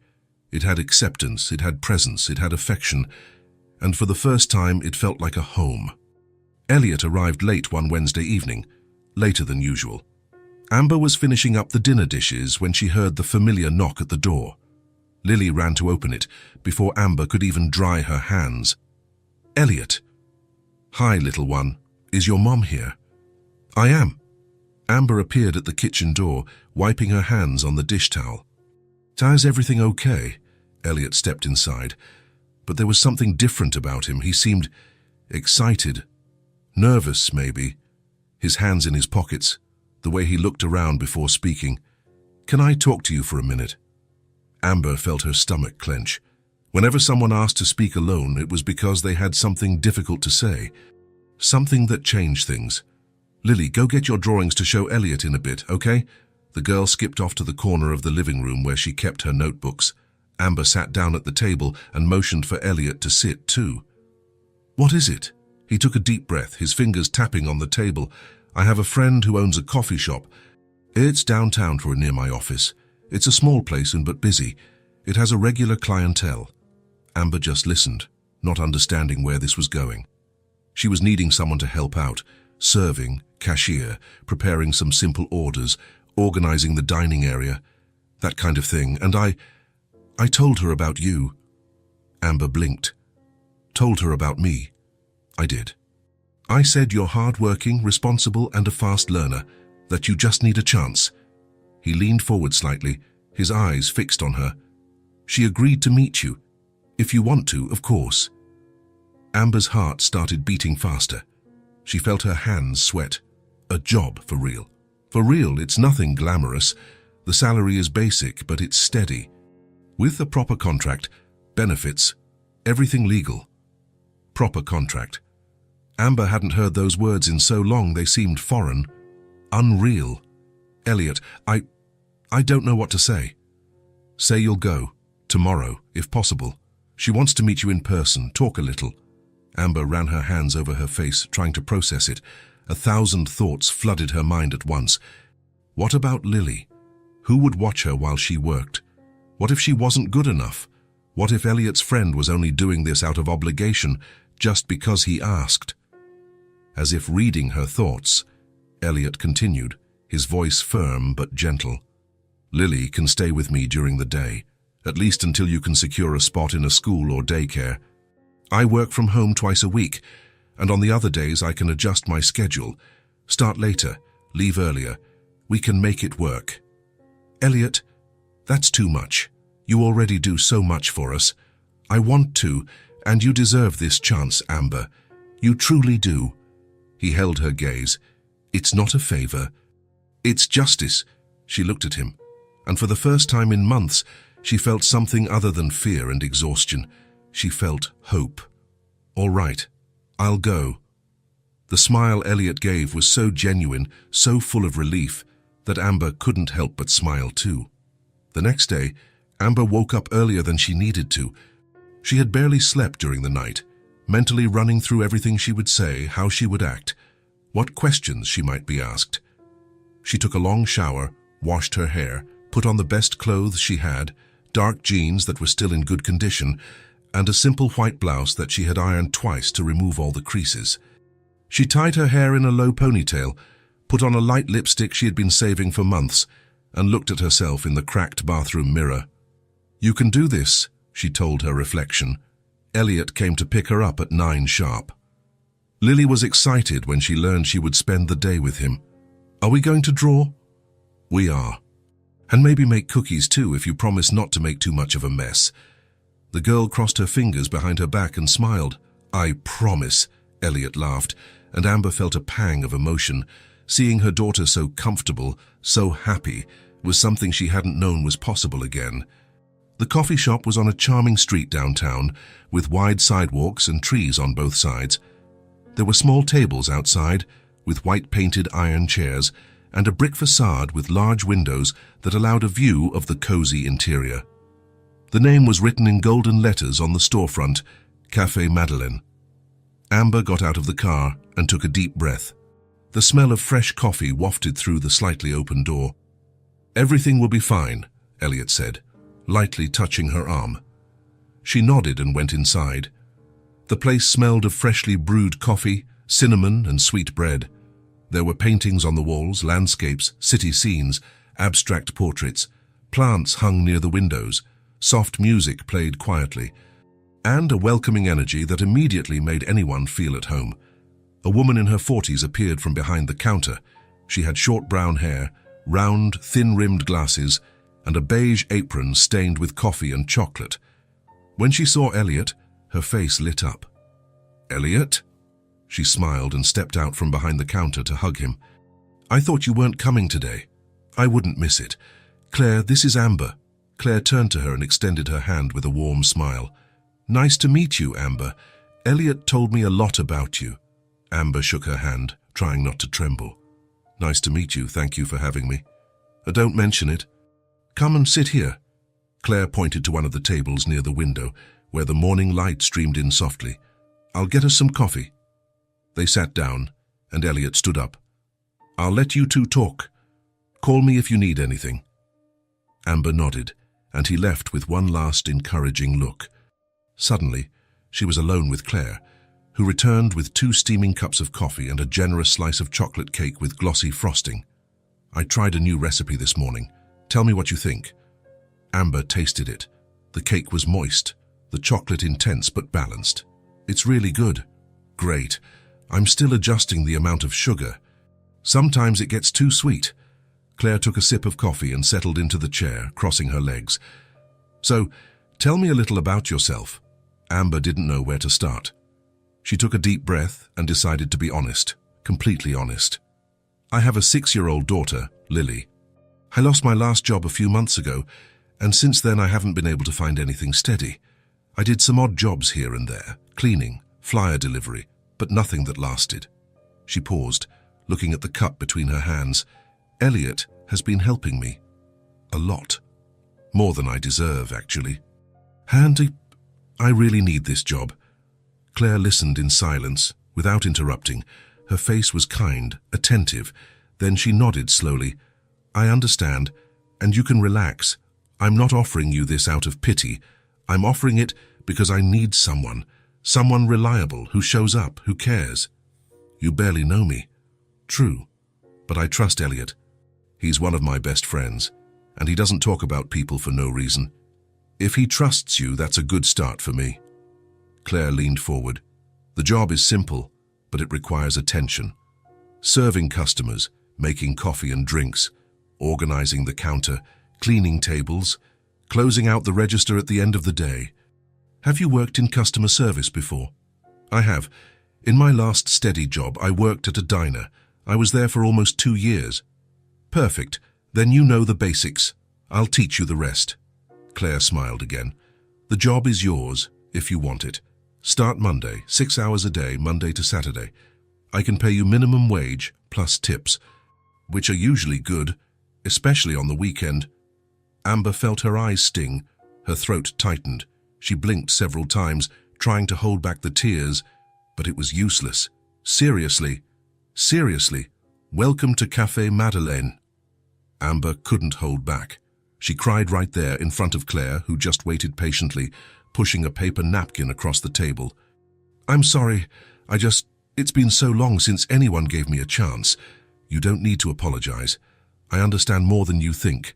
It had acceptance, it had presence, it had affection, and for the first time it felt like a home. Elliot arrived late one Wednesday evening, later than usual. Amber was finishing up the dinner dishes when she heard the familiar knock at the door. Lily ran to open it before Amber could even dry her hands. "Elliot." "Hi, little one. Is your mom here?" "I am." Amber appeared at the kitchen door, wiping her hands on the dish towel. "Is everything okay?" Elliot stepped inside, but there was something different about him. He seemed excited, nervous maybe, his hands in his pockets, the way he looked around before speaking. "Can I talk to you for a minute?" Amber felt her stomach clench. Whenever someone asked to speak alone, it was because they had something difficult to say, something that changed things. "Lily, go get your drawings to show Elliot in a bit, okay?" The girl skipped off to the corner of the living room where she kept her notebooks. Amber sat down at the table and motioned for Elliot to sit too. "What is it?" He took a deep breath, his fingers tapping on the table. "I have a friend who owns a coffee shop. It's downtown for near my office. It's a small place but busy. It has a regular clientele." Amber just listened, not understanding where this was going. She was needing someone to help out, serving, cashier, preparing some simple orders, organizing the dining area, that kind of thing. "And I told her about you." Amber blinked. "Told her about me?" "I did. I said you're hard-working, responsible, and a fast learner, that you just need a chance." He leaned forward slightly, his eyes fixed on her. She agreed to meet you. If you want to, of course." Amber's heart started beating faster. She felt her hands sweat. A job, for real. For real, it's nothing glamorous. The salary is basic, but it's steady. With a proper contract, benefits, everything legal. Proper contract. Amber hadn't heard those words in so long they seemed foreign. Unreal. "Elliot, I don't know what to say." "Say you'll go. Tomorrow, if possible. She wants to meet you in person, talk a little." Amber ran her hands over her face, trying to process it. 1,000 thoughts flooded her mind at once. What about Lily? Who would watch her while she worked? What if she wasn't good enough? What if Elliot's friend was only doing this out of obligation, just because he asked? As if reading her thoughts, Elliot continued, his voice firm but gentle. "Lily can stay with me during the day, at least until you can secure a spot in a school or daycare. I work from home twice a week, and on the other days I can adjust my schedule. Start later, leave earlier. We can make it work." "Elliot, that's too much. You already do so much for us. I want to, and you deserve this chance, Amber. You truly do." He held her gaze. "It's not a favor. It's justice." She looked at him, and for the first time in months, she felt something other than fear and exhaustion. She felt hope. "All right, I'll go." The smile Elliot gave was so genuine, so full of relief, that Amber couldn't help but smile too. The next day, Amber woke up earlier than she needed to. She had barely slept during the night, mentally running through everything she would say, how she would act, what questions she might be asked. She took a long shower, washed her hair, put on the best clothes she had, dark jeans that were still in good condition, and a simple white blouse that she had ironed twice to remove all the creases. She tied her hair in a low ponytail, put on a light lipstick she had been saving for months, and looked at herself in the cracked bathroom mirror. "You can do this," she told her reflection. Elliot came to pick her up at 9 sharp. Lily was excited when she learned she would spend the day with him. "Are we going to draw?" "We are. And maybe make cookies too, if you promise not to make too much of a mess." The girl crossed her fingers behind her back and smiled. "I promise," Elliot laughed, and Amber felt a pang of emotion. Seeing her daughter so comfortable, so happy, was something she hadn't known was possible again. The coffee shop was on a charming street downtown, with wide sidewalks and trees on both sides. There were small tables outside, with white-painted iron chairs, and a brick facade with large windows that allowed a view of the cozy interior. The name was written in golden letters on the storefront, Café Madeleine. Amber got out of the car and took a deep breath. The smell of fresh coffee wafted through the slightly open door. "Everything will be fine," Elliot said, lightly touching her arm. She nodded and went inside. The place smelled of freshly brewed coffee, cinnamon and sweet bread. There were paintings on the walls, landscapes, city scenes, abstract portraits. Plants hung near the windows. Soft music played quietly, and a welcoming energy that immediately made anyone feel at home. A woman in her 40s appeared from behind the counter. She had short brown hair, round, thin-rimmed glasses, and a beige apron stained with coffee and chocolate. When she saw Elliot, her face lit up. "Elliot?" She smiled and stepped out from behind the counter to hug him. "I thought you weren't coming today. I wouldn't miss it. Claire, this is Amber." Claire turned to her and extended her hand with a warm smile. "Nice to meet you, Amber. Elliot told me a lot about you." Amber shook her hand, trying not to tremble. "Nice to meet you. Thank you for having me." "Don't mention it. Come and sit here." Claire pointed to one of the tables near the window, where the morning light streamed in softly. "I'll get us some coffee." They sat down, and Elliot stood up. "I'll let you two talk. Call me if you need anything." Amber nodded, and he left with one last encouraging look. Suddenly, she was alone with Claire, who returned with 2 steaming cups of coffee and a generous slice of chocolate cake with glossy frosting. "I tried a new recipe this morning. Tell me what you think." Amber tasted it. The cake was moist, the chocolate intense but balanced. "It's really good." "Great. I'm still adjusting the amount of sugar. Sometimes it gets too sweet." Claire took a sip of coffee and settled into the chair, crossing her legs. "So, Tell me a little about yourself. Amber didn't know where to start. She took a deep breath and decided to be honest, completely honest. I have a 6-year-old daughter, Lily. I lost my last job a few months ago, and since then I haven't been able to find anything steady. I did some odd jobs here and there, cleaning, flyer delivery, but nothing that lasted. She paused, looking at the cup between her hands. Elliot has been helping me. A lot. More than I deserve, actually. Andy, I really need this job. Claire listened in silence, without interrupting. Her face was kind, attentive. Then she nodded slowly. I understand, and you can relax. I'm not offering you this out of pity. I'm offering it because I need someone reliable, who shows up, who cares. You barely know me. True, but I trust Elliot. He's one of my best friends, and he doesn't talk about people for no reason. If he trusts you, that's a good start for me. Claire leaned forward. The job is simple, but it requires attention. Serving customers, making coffee and drinks, organizing the counter, cleaning tables, closing out the register at the end of the day. Have you worked in customer service before? I have. In my last steady job, I worked at a diner. I was there for almost 2 years. Perfect. Then you know the basics. I'll teach you the rest. Claire smiled again. The job is yours, if you want it. Start Monday, 6 hours a day, Monday to Saturday. I can pay you minimum wage plus tips, which are usually good, especially on the weekend. Amber felt her eyes sting. Her throat tightened. She blinked several times, trying to hold back the tears, but it was useless. Seriously, welcome to Café Madeleine. Amber couldn't hold back. She cried right there in front of Claire, who just waited patiently, pushing a paper napkin across the table. I'm sorry, it's been so long since anyone gave me a chance. You don't need to apologize. I understand more than you think.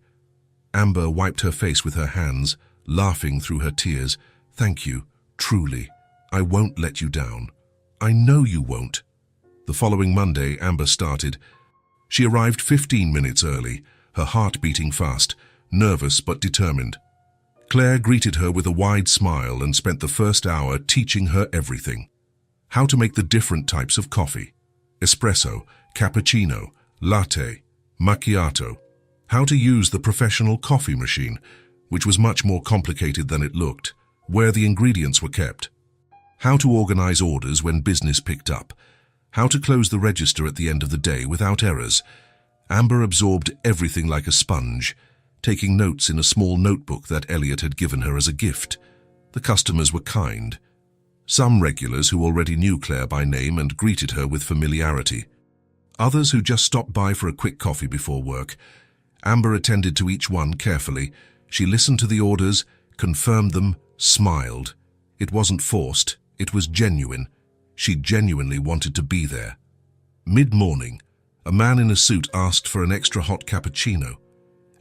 Amber wiped her face with her hands, laughing through her tears. Thank you, truly. I won't let you down. I know you won't. The following Monday, Amber started. She arrived 15 minutes early, her heart beating fast, nervous but determined. Claire greeted her with a wide smile and spent the first hour teaching her everything. How to make the different types of coffee. Espresso, cappuccino, latte, macchiato. How to use the professional coffee machine, which was much more complicated than it looked, where the ingredients were kept. How to organize orders when business picked up. How to close the register at the end of the day without errors. Amber absorbed everything like a sponge, taking notes in a small notebook that Elliot had given her as a gift. The customers were kind. Some regulars who already knew Claire by name and greeted her with familiarity. Others who just stopped by for a quick coffee before work. Amber attended to each one carefully. She listened to the orders, confirmed them, smiled. It wasn't forced, it was genuine. She genuinely wanted to be there. Mid-morning, a man in a suit asked for an extra hot cappuccino.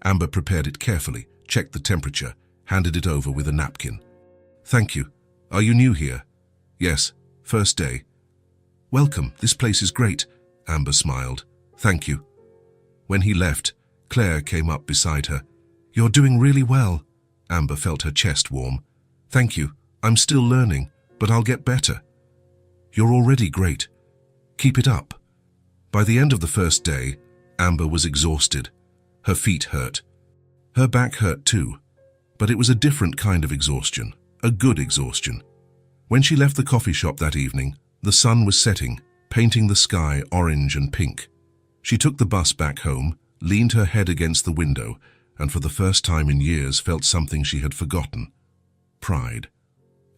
Amber prepared it carefully, checked the temperature, handed it over with a napkin. Thank you. Are you new here? Yes, first day. Welcome, this place is great. Amber smiled. Thank you. When he left, Claire came up beside her. You're doing really well. Amber felt her chest warm. Thank you. I'm still learning, but I'll get better. You're already great. Keep it up. By the end of the first day, Amber was exhausted. Her feet hurt. Her back hurt too, but it was a different kind of exhaustion, a good exhaustion. When she left the coffee shop that evening, the sun was setting, painting the sky orange and pink. She took the bus back home, leaned her head against the window, and for the first time in years felt something she had forgotten. Pride.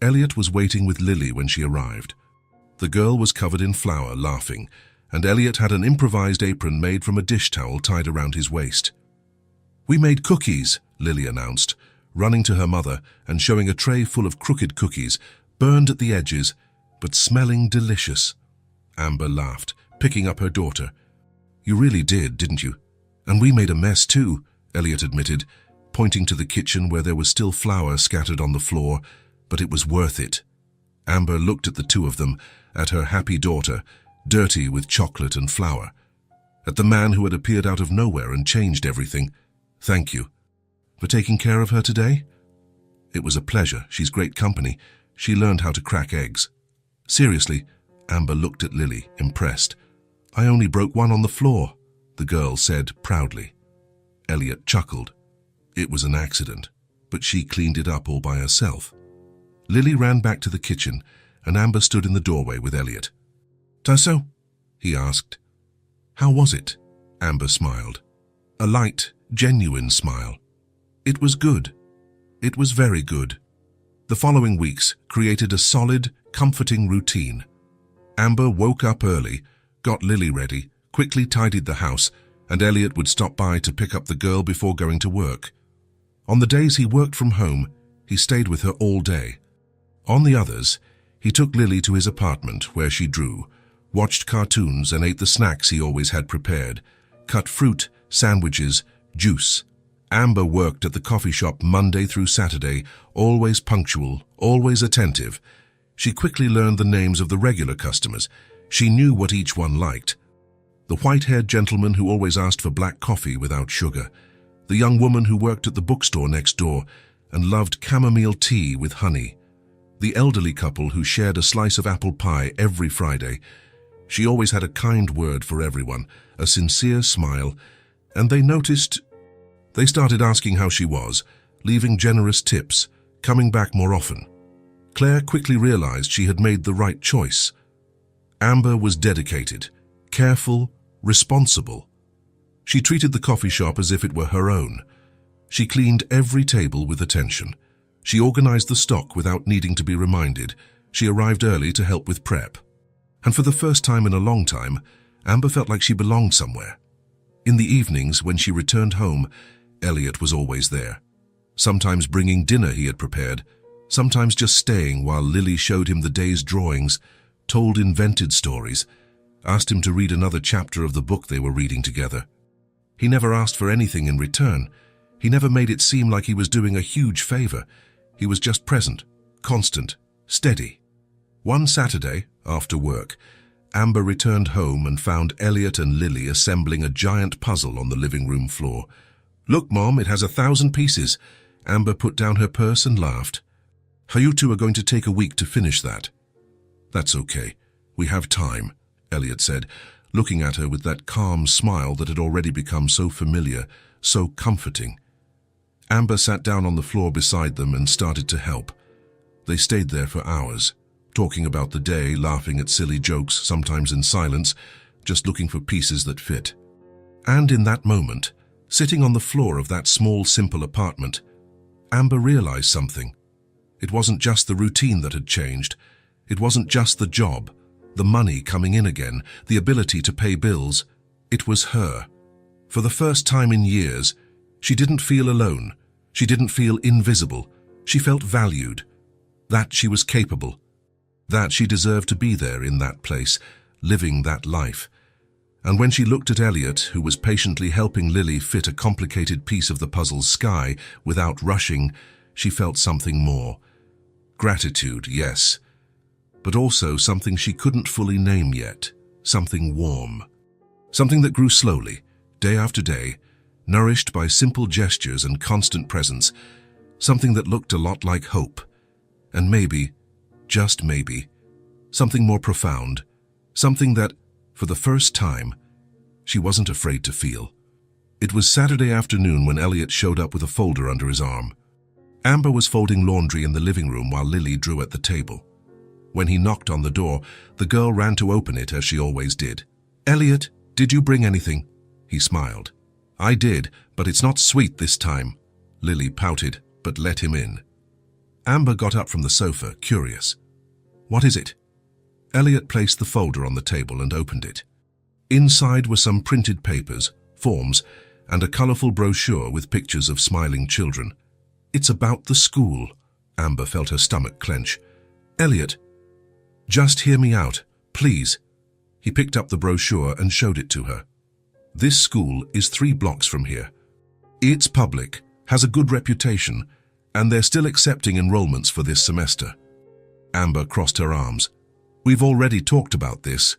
Elliot was waiting with Lily when she arrived. The girl was covered in flour, laughing, and Elliot had an improvised apron made from a dish towel tied around his waist. We made cookies, Lily announced, running to her mother and showing a tray full of crooked cookies, burned at the edges, but smelling delicious. Amber laughed, picking up her daughter. You really did, didn't you? And we made a mess too, Elliot admitted, pointing to the kitchen where there was still flour scattered on the floor, but it was worth it. Amber looked at the two of them, at her happy daughter, dirty with chocolate and flour, at the man who had appeared out of nowhere and changed everything. Thank you. For taking care of her today? It was a pleasure. She's great company. She learned how to crack eggs. Seriously, Amber looked at Lily, impressed. I only broke one on the floor, the girl said proudly. Elliot chuckled. It was an accident, but she cleaned it up all by herself. Lily ran back to the kitchen, and Amber stood in the doorway with Elliot. Tasso? He asked. How was it? Amber smiled. A light, genuine smile. It was good. It was very good. The following weeks created a solid, comforting routine. Amber woke up early, got Lily ready, quickly tidied the house, and Elliot would stop by to pick up the girl before going to work. On the days he worked from home, he stayed with her all day. On the others, he took Lily to his apartment where she drew, watched cartoons and ate the snacks he always had prepared, cut fruit, sandwiches, juice. Amber worked at the coffee shop Monday through Saturday, always punctual, always attentive. She quickly learned the names of the regular customers. She knew what each one liked. The white-haired gentleman who always asked for black coffee without sugar, the young woman who worked at the bookstore next door and loved chamomile tea with honey, the elderly couple who shared a slice of apple pie every Friday. She always had a kind word for everyone, a sincere smile, and they started asking how she was, leaving generous tips, coming back more often. Claire quickly realized she had made the right choice. Amber was dedicated, careful, responsible. She treated the coffee shop as if it were her own. She cleaned every table with attention. She organized the stock without needing to be reminded. She arrived early to help with prep. And for the first time in a long time, Amber felt like she belonged somewhere. In the evenings, when she returned home, Elliot was always there. Sometimes bringing dinner he had prepared, sometimes just staying while Lily showed him the day's drawings, told invented stories, asked him to read another chapter of the book they were reading together. He never asked for anything in return. He never made it seem like he was doing a huge favor. He was just present, constant, steady. One Saturday, after work, Amber returned home and found Elliot and Lily assembling a giant puzzle on the living room floor. Look, Mom, it has 1,000 pieces. Amber put down her purse and laughed. You two are going to take a week to finish that. That's okay. We have time, Elliot said, looking at her with that calm smile that had already become so familiar, so comforting. Amber sat down on the floor beside them and started to help. They stayed there for hours, talking about the day, laughing at silly jokes, sometimes in silence, just looking for pieces that fit. And in that moment, sitting on the floor of that small, simple apartment, Amber realized something. It wasn't just the routine that had changed. It wasn't just the job, the money coming in again, the ability to pay bills. It was her. For the first time in years, she didn't feel alone. She didn't feel invisible. She felt valued. That she was capable. That she deserved to be there in that place, living that life. And when she looked at Elliot, who was patiently helping Lily fit a complicated piece of the puzzle's sky without rushing, she felt something more. Gratitude, yes, but also something she couldn't fully name yet, something warm. Something that grew slowly, day after day, nourished by simple gestures and constant presence, something that looked a lot like hope. And maybe, just maybe, something more profound, something that, for the first time, she wasn't afraid to feel. It was Saturday afternoon when Elliot showed up with a folder under his arm. Amber was folding laundry in the living room while Lily drew at the table. When he knocked on the door, the girl ran to open it as she always did. "Elliot, did you bring anything?" He smiled. "I did, but it's not sweet this time." Lily pouted, but let him in. Amber got up from the sofa, curious. "What is it?" Elliot placed the folder on the table and opened it. Inside were some printed papers, forms, and a colorful brochure with pictures of smiling children. "It's about the school." Amber felt her stomach clench. "Elliot, just hear me out, please." He picked up the brochure and showed it to her. "This school is 3 blocks from here. It's public, has a good reputation, and they're still accepting enrollments for this semester." Amber crossed her arms. "We've already talked about this.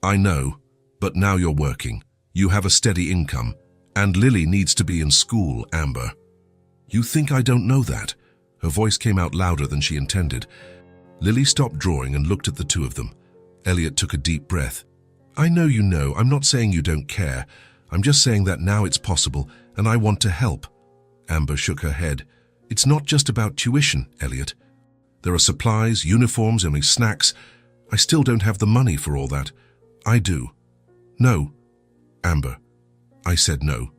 I know, but now you're working. You have a steady income, and Lily needs to be in school, Amber." "You think I don't know that?" Her voice came out louder than she intended. Lily stopped drawing and looked at the two of them. Elliot took a deep breath. I know you know. I'm not saying you don't care. I'm just saying that now it's possible, and I want to help. Amber shook her head. It's not just about tuition, Elliot. There are supplies, uniforms, and snacks. I still don't have the money for all that. I do. No. Amber. I said no.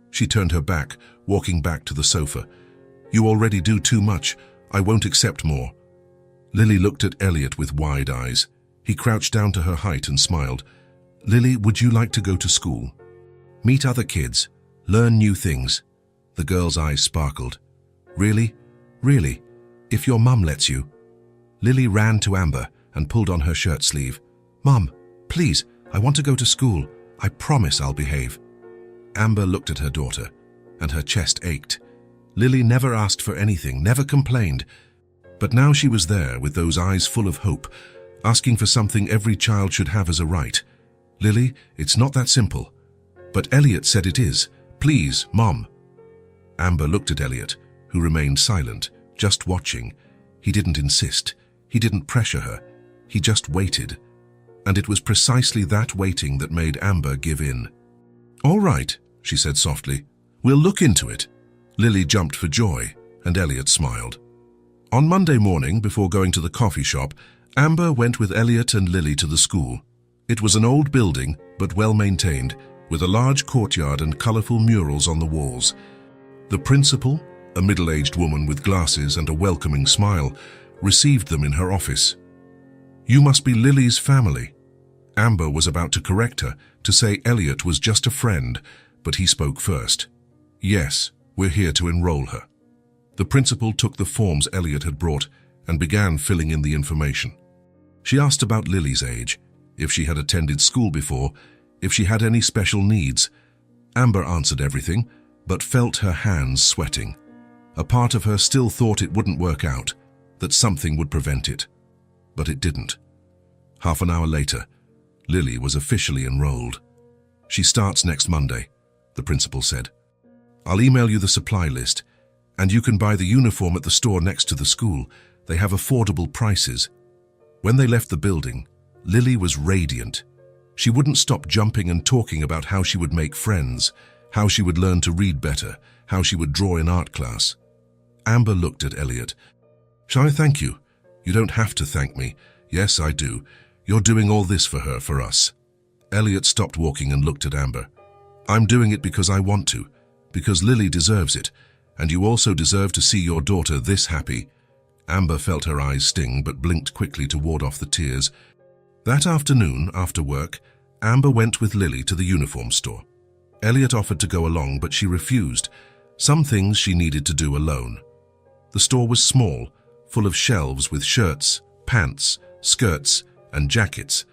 She turned her back, walking back to the sofa. You already do too much. I won't accept more. Lily looked at Elliot with wide eyes. He crouched down to her height and smiled. Lily, would you like to go to school? Meet other kids. Learn new things. The girl's eyes sparkled. Really? Really? If your mum lets you? Lily ran to Amber and pulled on her shirt sleeve. Mum, please, I want to go to school. I promise I'll behave. Amber looked at her daughter, and her chest ached. Lily never asked for anything, never complained. But now she was there with those eyes full of hope, asking for something every child should have as a right. Lily, it's not that simple. But Elliot said it is. Please, Mom. Amber looked at Elliot, who remained silent, just watching. He didn't insist. He didn't pressure her. He just waited. And it was precisely that waiting that made Amber give in. All right, she said softly. We'll look into it. Lily jumped for joy, and Elliot smiled. On Monday morning, before going to the coffee shop, Amber went with Elliot and Lily to the school. It was an old building, but well-maintained, with a large courtyard and colorful murals on the walls. The principal, a middle-aged woman with glasses and a welcoming smile, received them in her office. You must be Lily's family. Amber was about to correct her, to say Elliot was just a friend, but he spoke first. Yes, we're here to enroll her. The principal took the forms Elliot had brought and began filling in the information. She asked about Lily's age, if she had attended school before, if she had any special needs. Amber answered everything, but felt her hands sweating. A part of her still thought it wouldn't work out, that something would prevent it. But it didn't. Half an hour later, Lily was officially enrolled. She starts next Monday, the principal said. I'll email you the supply list, and you can buy the uniform at the store next to the school. They have affordable prices. When they left the building, Lily was radiant. She wouldn't stop jumping and talking about how she would make friends, how she would learn to read better, how she would draw in art class. Amber looked at Elliot. Shall I thank you? You don't have to thank me. Yes, I do. You're doing all this for her, for us. Elliot stopped walking and looked at Amber. I'm doing it because I want to, because Lily deserves it, and you also deserve to see your daughter this happy. Amber felt her eyes sting but blinked quickly to ward off the tears. That afternoon, after work, Amber went with Lily to the uniform store. Elliot offered to go along, but she refused. Some things she needed to do alone. The store was small, full of shelves with shirts, pants, skirts, and jackets.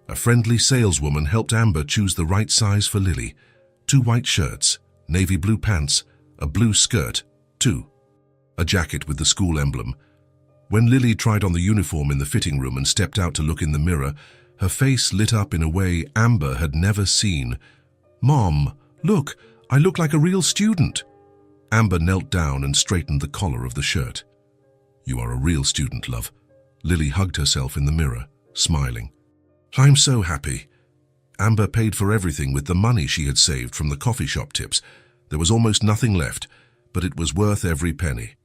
A friendly saleswoman helped Amber choose the right size for Lily. 2 white shirts, navy blue pants, a blue skirt, 2. A jacket with the school emblem. When Lily tried on the uniform in the fitting room and stepped out to look in the mirror, her face lit up in a way Amber had never seen. Mom, look, I look like a real student. Amber knelt down and straightened the collar of the shirt. You are a real student, love. Lily hugged herself in the mirror, smiling. I'm so happy. Amber paid for everything with the money she had saved from the coffee shop tips. There was almost nothing left, but it was worth every penny.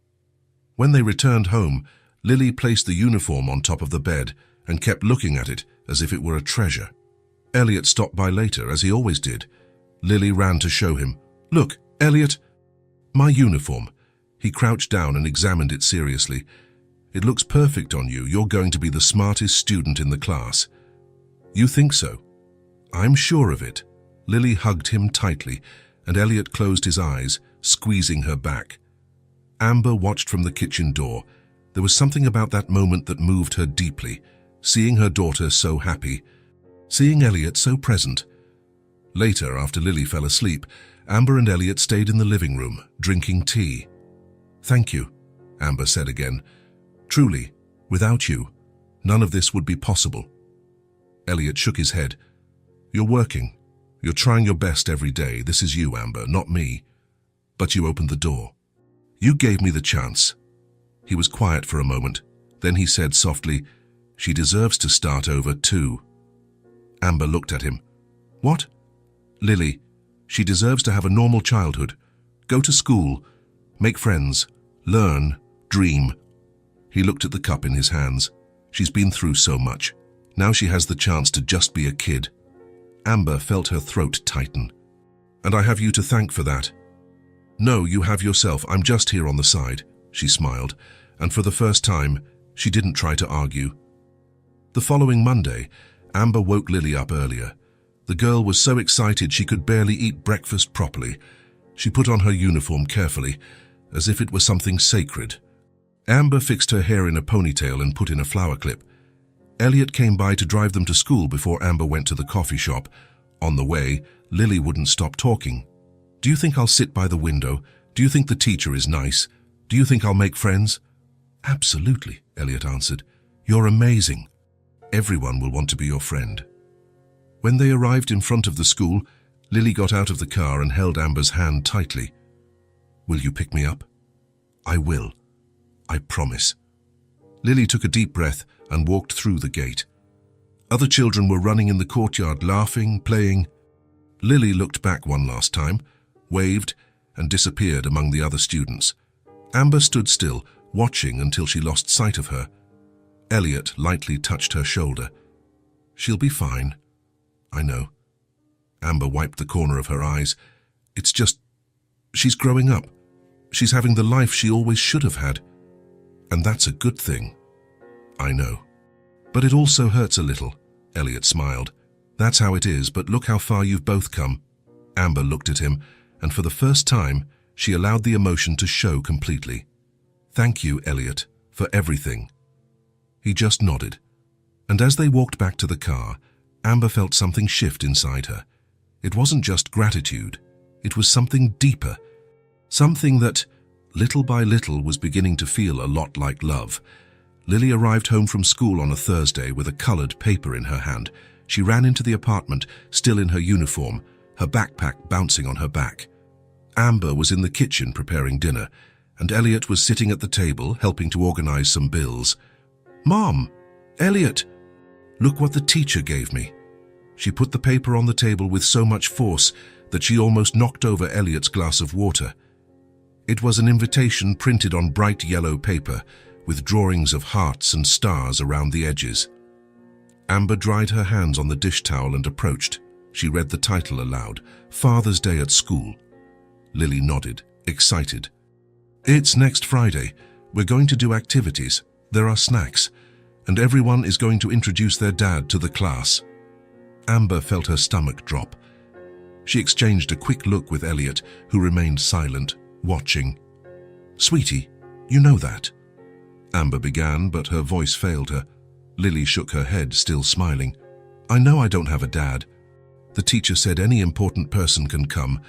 When they returned home, Lily placed the uniform on top of the bed and kept looking at it as if it were a treasure. Elliot stopped by later, as he always did. Lily ran to show him. Look, Elliot, my uniform. He crouched down and examined it seriously. It looks perfect on you. You're going to be the smartest student in the class. You think so? I'm sure of it. Lily hugged him tightly, and Elliot closed his eyes, squeezing her back. Amber watched from the kitchen door. There was something about that moment that moved her deeply, seeing her daughter so happy, seeing Elliot so present. Later, after Lily fell asleep, Amber and Elliot stayed in the living room, drinking tea. Thank you, Amber said again. Truly, without you, none of this would be possible. Elliot shook his head. You're working. You're trying your best every day. This is you, Amber, not me. But you opened the door. You gave me the chance. He was quiet for a moment. Then he said softly, "She deserves to start over too." Amber looked at him. "What?" "Lily, she deserves to have a normal childhood. Go to school, make friends, learn, dream." He looked at the cup in his hands. She's been through so much. Now she has the chance to just be a kid. Amber felt her throat tighten. "And I have you to thank for that." "No, you have yourself. I'm just here on the side." She smiled, and for the first time, she didn't try to argue. The following Monday, Amber woke Lily up earlier. The girl was so excited she could barely eat breakfast properly. She put on her uniform carefully, as if it was something sacred. Amber fixed her hair in a ponytail and put in a flower clip. Elliot came by to drive them to school before Amber went to the coffee shop. On the way, Lily wouldn't stop talking. "Do you think I'll sit by the window? Do you think the teacher is nice? Do you think I'll make friends?" "Absolutely," Elliot answered. "You're amazing. Everyone will want to be your friend." When they arrived in front of the school, Lily got out of the car and held Amber's hand tightly. "Will you pick me up?" "I will. I promise." Lily took a deep breath and walked through the gate. Other children were running in the courtyard, laughing, playing. Lily looked back one last time, waved, and disappeared among the other students. Amber stood still, watching until she lost sight of her. Elliot lightly touched her shoulder. "She'll be fine." "I know." Amber wiped the corner of her eyes. "It's just, she's growing up. She's having the life she always should have had. And that's a good thing." "I know. But it also hurts a little." Elliot smiled. "That's how it is, but look how far you've both come." Amber looked at him, and for the first time, she allowed the emotion to show completely. "Thank you, Elliot, for everything." He just nodded. And as they walked back to the car, Amber felt something shift inside her. It wasn't just gratitude. It was something deeper. Something that, little by little, was beginning to feel a lot like love. Lily arrived home from school on a Thursday with a colored paper in her hand. She ran into the apartment, still in her uniform, her backpack bouncing on her back. Amber was in the kitchen preparing dinner, and Elliot was sitting at the table helping to organize some bills. "Mom! Elliot! Look what the teacher gave me." She put the paper on the table with so much force that she almost knocked over Elliot's glass of water. It was an invitation printed on bright yellow paper, with drawings of hearts and stars around the edges. Amber dried her hands on the dish towel and approached. She read the title aloud, "Father's Day at School." Lily nodded, excited. "It's next Friday. We're going to do activities. There are snacks, and everyone is going to introduce their dad to the class." Amber felt her stomach drop. She exchanged a quick look with Elliot, who remained silent, watching. "Sweetie, you know that." Amber began, but her voice failed her. Lily shook her head, still smiling. "I know I don't have a dad. The teacher said any important person can come,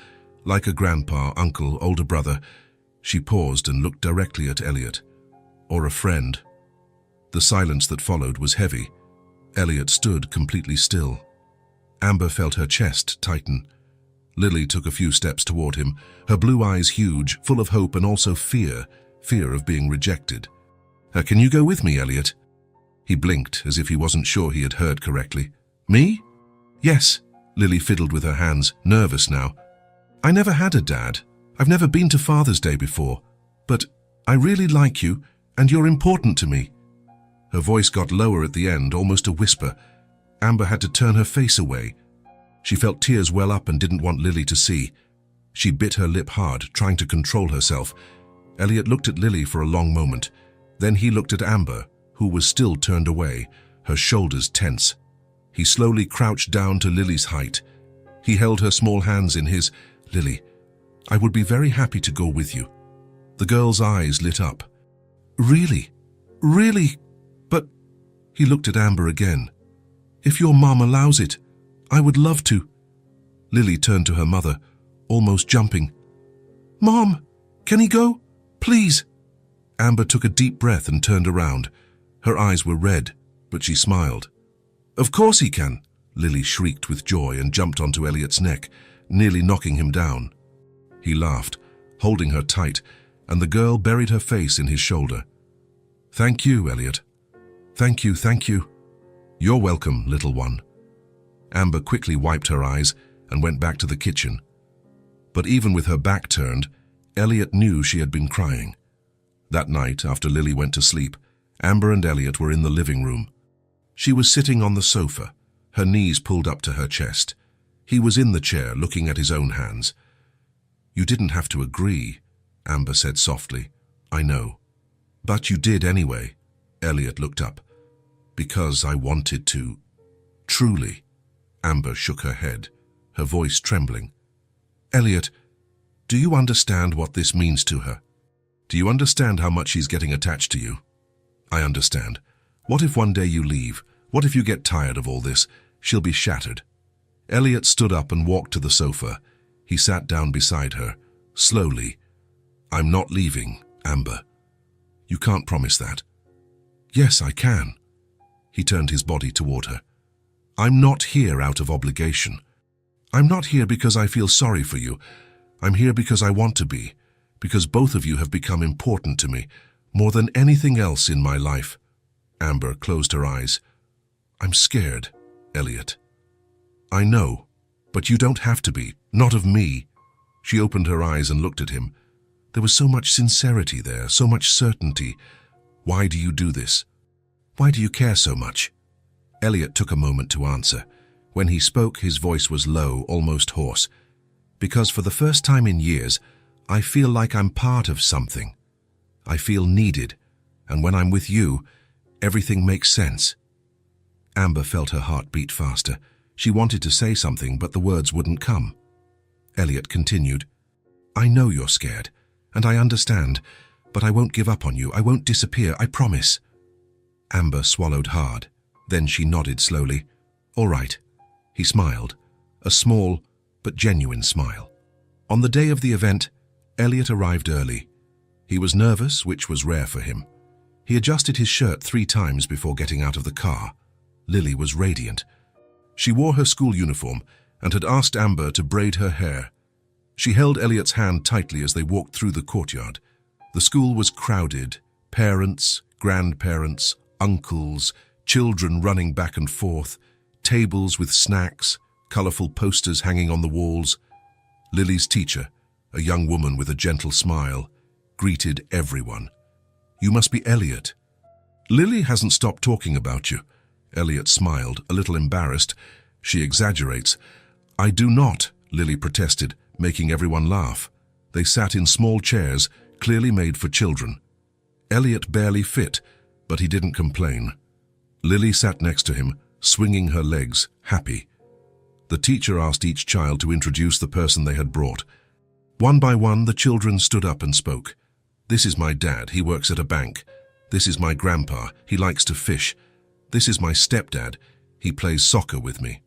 like a grandpa, uncle, older brother." She paused and looked directly at Elliot. "Or a friend." The silence that followed was heavy. Elliot stood completely still. Amber felt her chest tighten. Lily took a few steps toward him, her blue eyes huge, full of hope and also fear of being rejected. Can you go with me, Elliot?" He blinked, as if he wasn't sure he had heard correctly. "Me?" "Yes." Lily fiddled with her hands, nervous now. "I never had a dad. I've never been to Father's Day before. But I really like you, and you're important to me." Her voice got lower at the end, almost a whisper. Amber had to turn her face away. She felt tears well up and didn't want Lily to see. She bit her lip hard, trying to control herself. Elliot looked at Lily for a long moment. Then he looked at Amber, who was still turned away, her shoulders tense. He slowly crouched down to Lily's height. He held her small hands in his. "Lily, I would be very happy to go with you." The girl's eyes lit up. "Really? Really? But—" He looked at Amber again. "If your mom allows it, I would love to." Lily turned to her mother, almost jumping. "Mom, can he go? Please." Amber took a deep breath and turned around. Her eyes were red, but she smiled. "Of course he can," Lily shrieked with joy and jumped onto Elliot's neck, nearly knocking him down. He laughed, holding her tight, and the girl buried her face in his shoulder. Thank you, Elliot. Thank you, thank you. You're welcome, little one. Amber quickly wiped her eyes and went back to the kitchen. But even with her back turned, Elliot knew she had been crying. That night, after Lily went to sleep, Amber and Elliot were in the living room. She was sitting on the sofa, her knees pulled up to her chest. He was in the chair, looking at his own hands. You didn't have to agree, Amber said softly. I know. But you did anyway. Elliot looked up. Because I wanted to. Truly. Amber shook her head, her voice trembling. Elliot, do you understand what this means to her? Do you understand how much she's getting attached to you? I understand. What if one day you leave? What if you get tired of all this? She'll be shattered. Elliot stood up and walked to the sofa. He sat down beside her, slowly. I'm not leaving, Amber. You can't promise that. Yes, I can. He turned his body toward her. I'm not here out of obligation. I'm not here because I feel sorry for you. I'm here because I want to be, because both of you have become important to me, more than anything else in my life. Amber closed her eyes. I'm scared, Elliot. I know, but you don't have to be, not of me. She opened her eyes and looked at him. There was so much sincerity there, so much certainty. Why do you do this? Why do you care so much? Elliot took a moment to answer. When he spoke, his voice was low, almost hoarse. Because for the first time in years, I feel like I'm part of something. I feel needed, and when I'm with you, everything makes sense. Amber felt her heart beat faster. She wanted to say something, but the words wouldn't come. Elliot continued, I know you're scared, and I understand, but I won't give up on you. I won't disappear, I promise. Amber swallowed hard. Then she nodded slowly. All right. He smiled, a small but genuine smile. On the day of the event, Elliot arrived early. He was nervous, which was rare for him. He adjusted his shirt 3 times before getting out of the car. Lily was radiant. She wore her school uniform and had asked Amber to braid her hair. She held Elliot's hand tightly as they walked through the courtyard. The school was crowded. Parents, grandparents, uncles, children running back and forth, tables with snacks, colorful posters hanging on the walls. Lily's teacher, a young woman with a gentle smile, greeted everyone. You must be Elliot. Lily hasn't stopped talking about you. Elliot smiled, a little embarrassed. She exaggerates. I do not, Lily protested, making everyone laugh. They sat in small chairs, clearly made for children. Elliot barely fit, but he didn't complain. Lily sat next to him, swinging her legs, happy. The teacher asked each child to introduce the person they had brought. One by one, the children stood up and spoke. This is my dad, he works at a bank. This is my grandpa, he likes to fish. This is my stepdad, he plays soccer with me.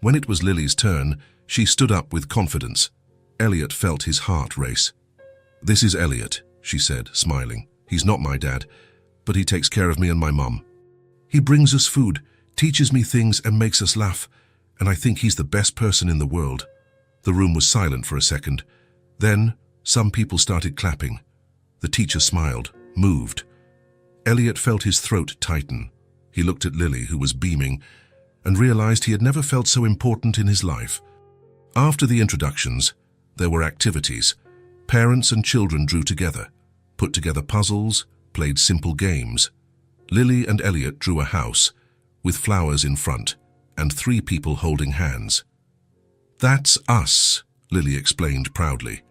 When it was Lily's turn, she stood up with confidence. Elliot felt his heart race. This is Elliot, she said, smiling. He's not my dad, but he takes care of me and my mum. He brings us food, teaches me things and makes us laugh, and I think he's the best person in the world. The room was silent for a second. Then, some people started clapping. The teacher smiled, moved. Elliot felt his throat tighten. He looked at Lily, who was beaming, and realized he had never felt so important in his life. After the introductions, there were activities. Parents and children drew together, put together puzzles, played simple games. Lily and Elliot drew a house, with flowers in front, and 3 people holding hands. That's us, Lily explained proudly.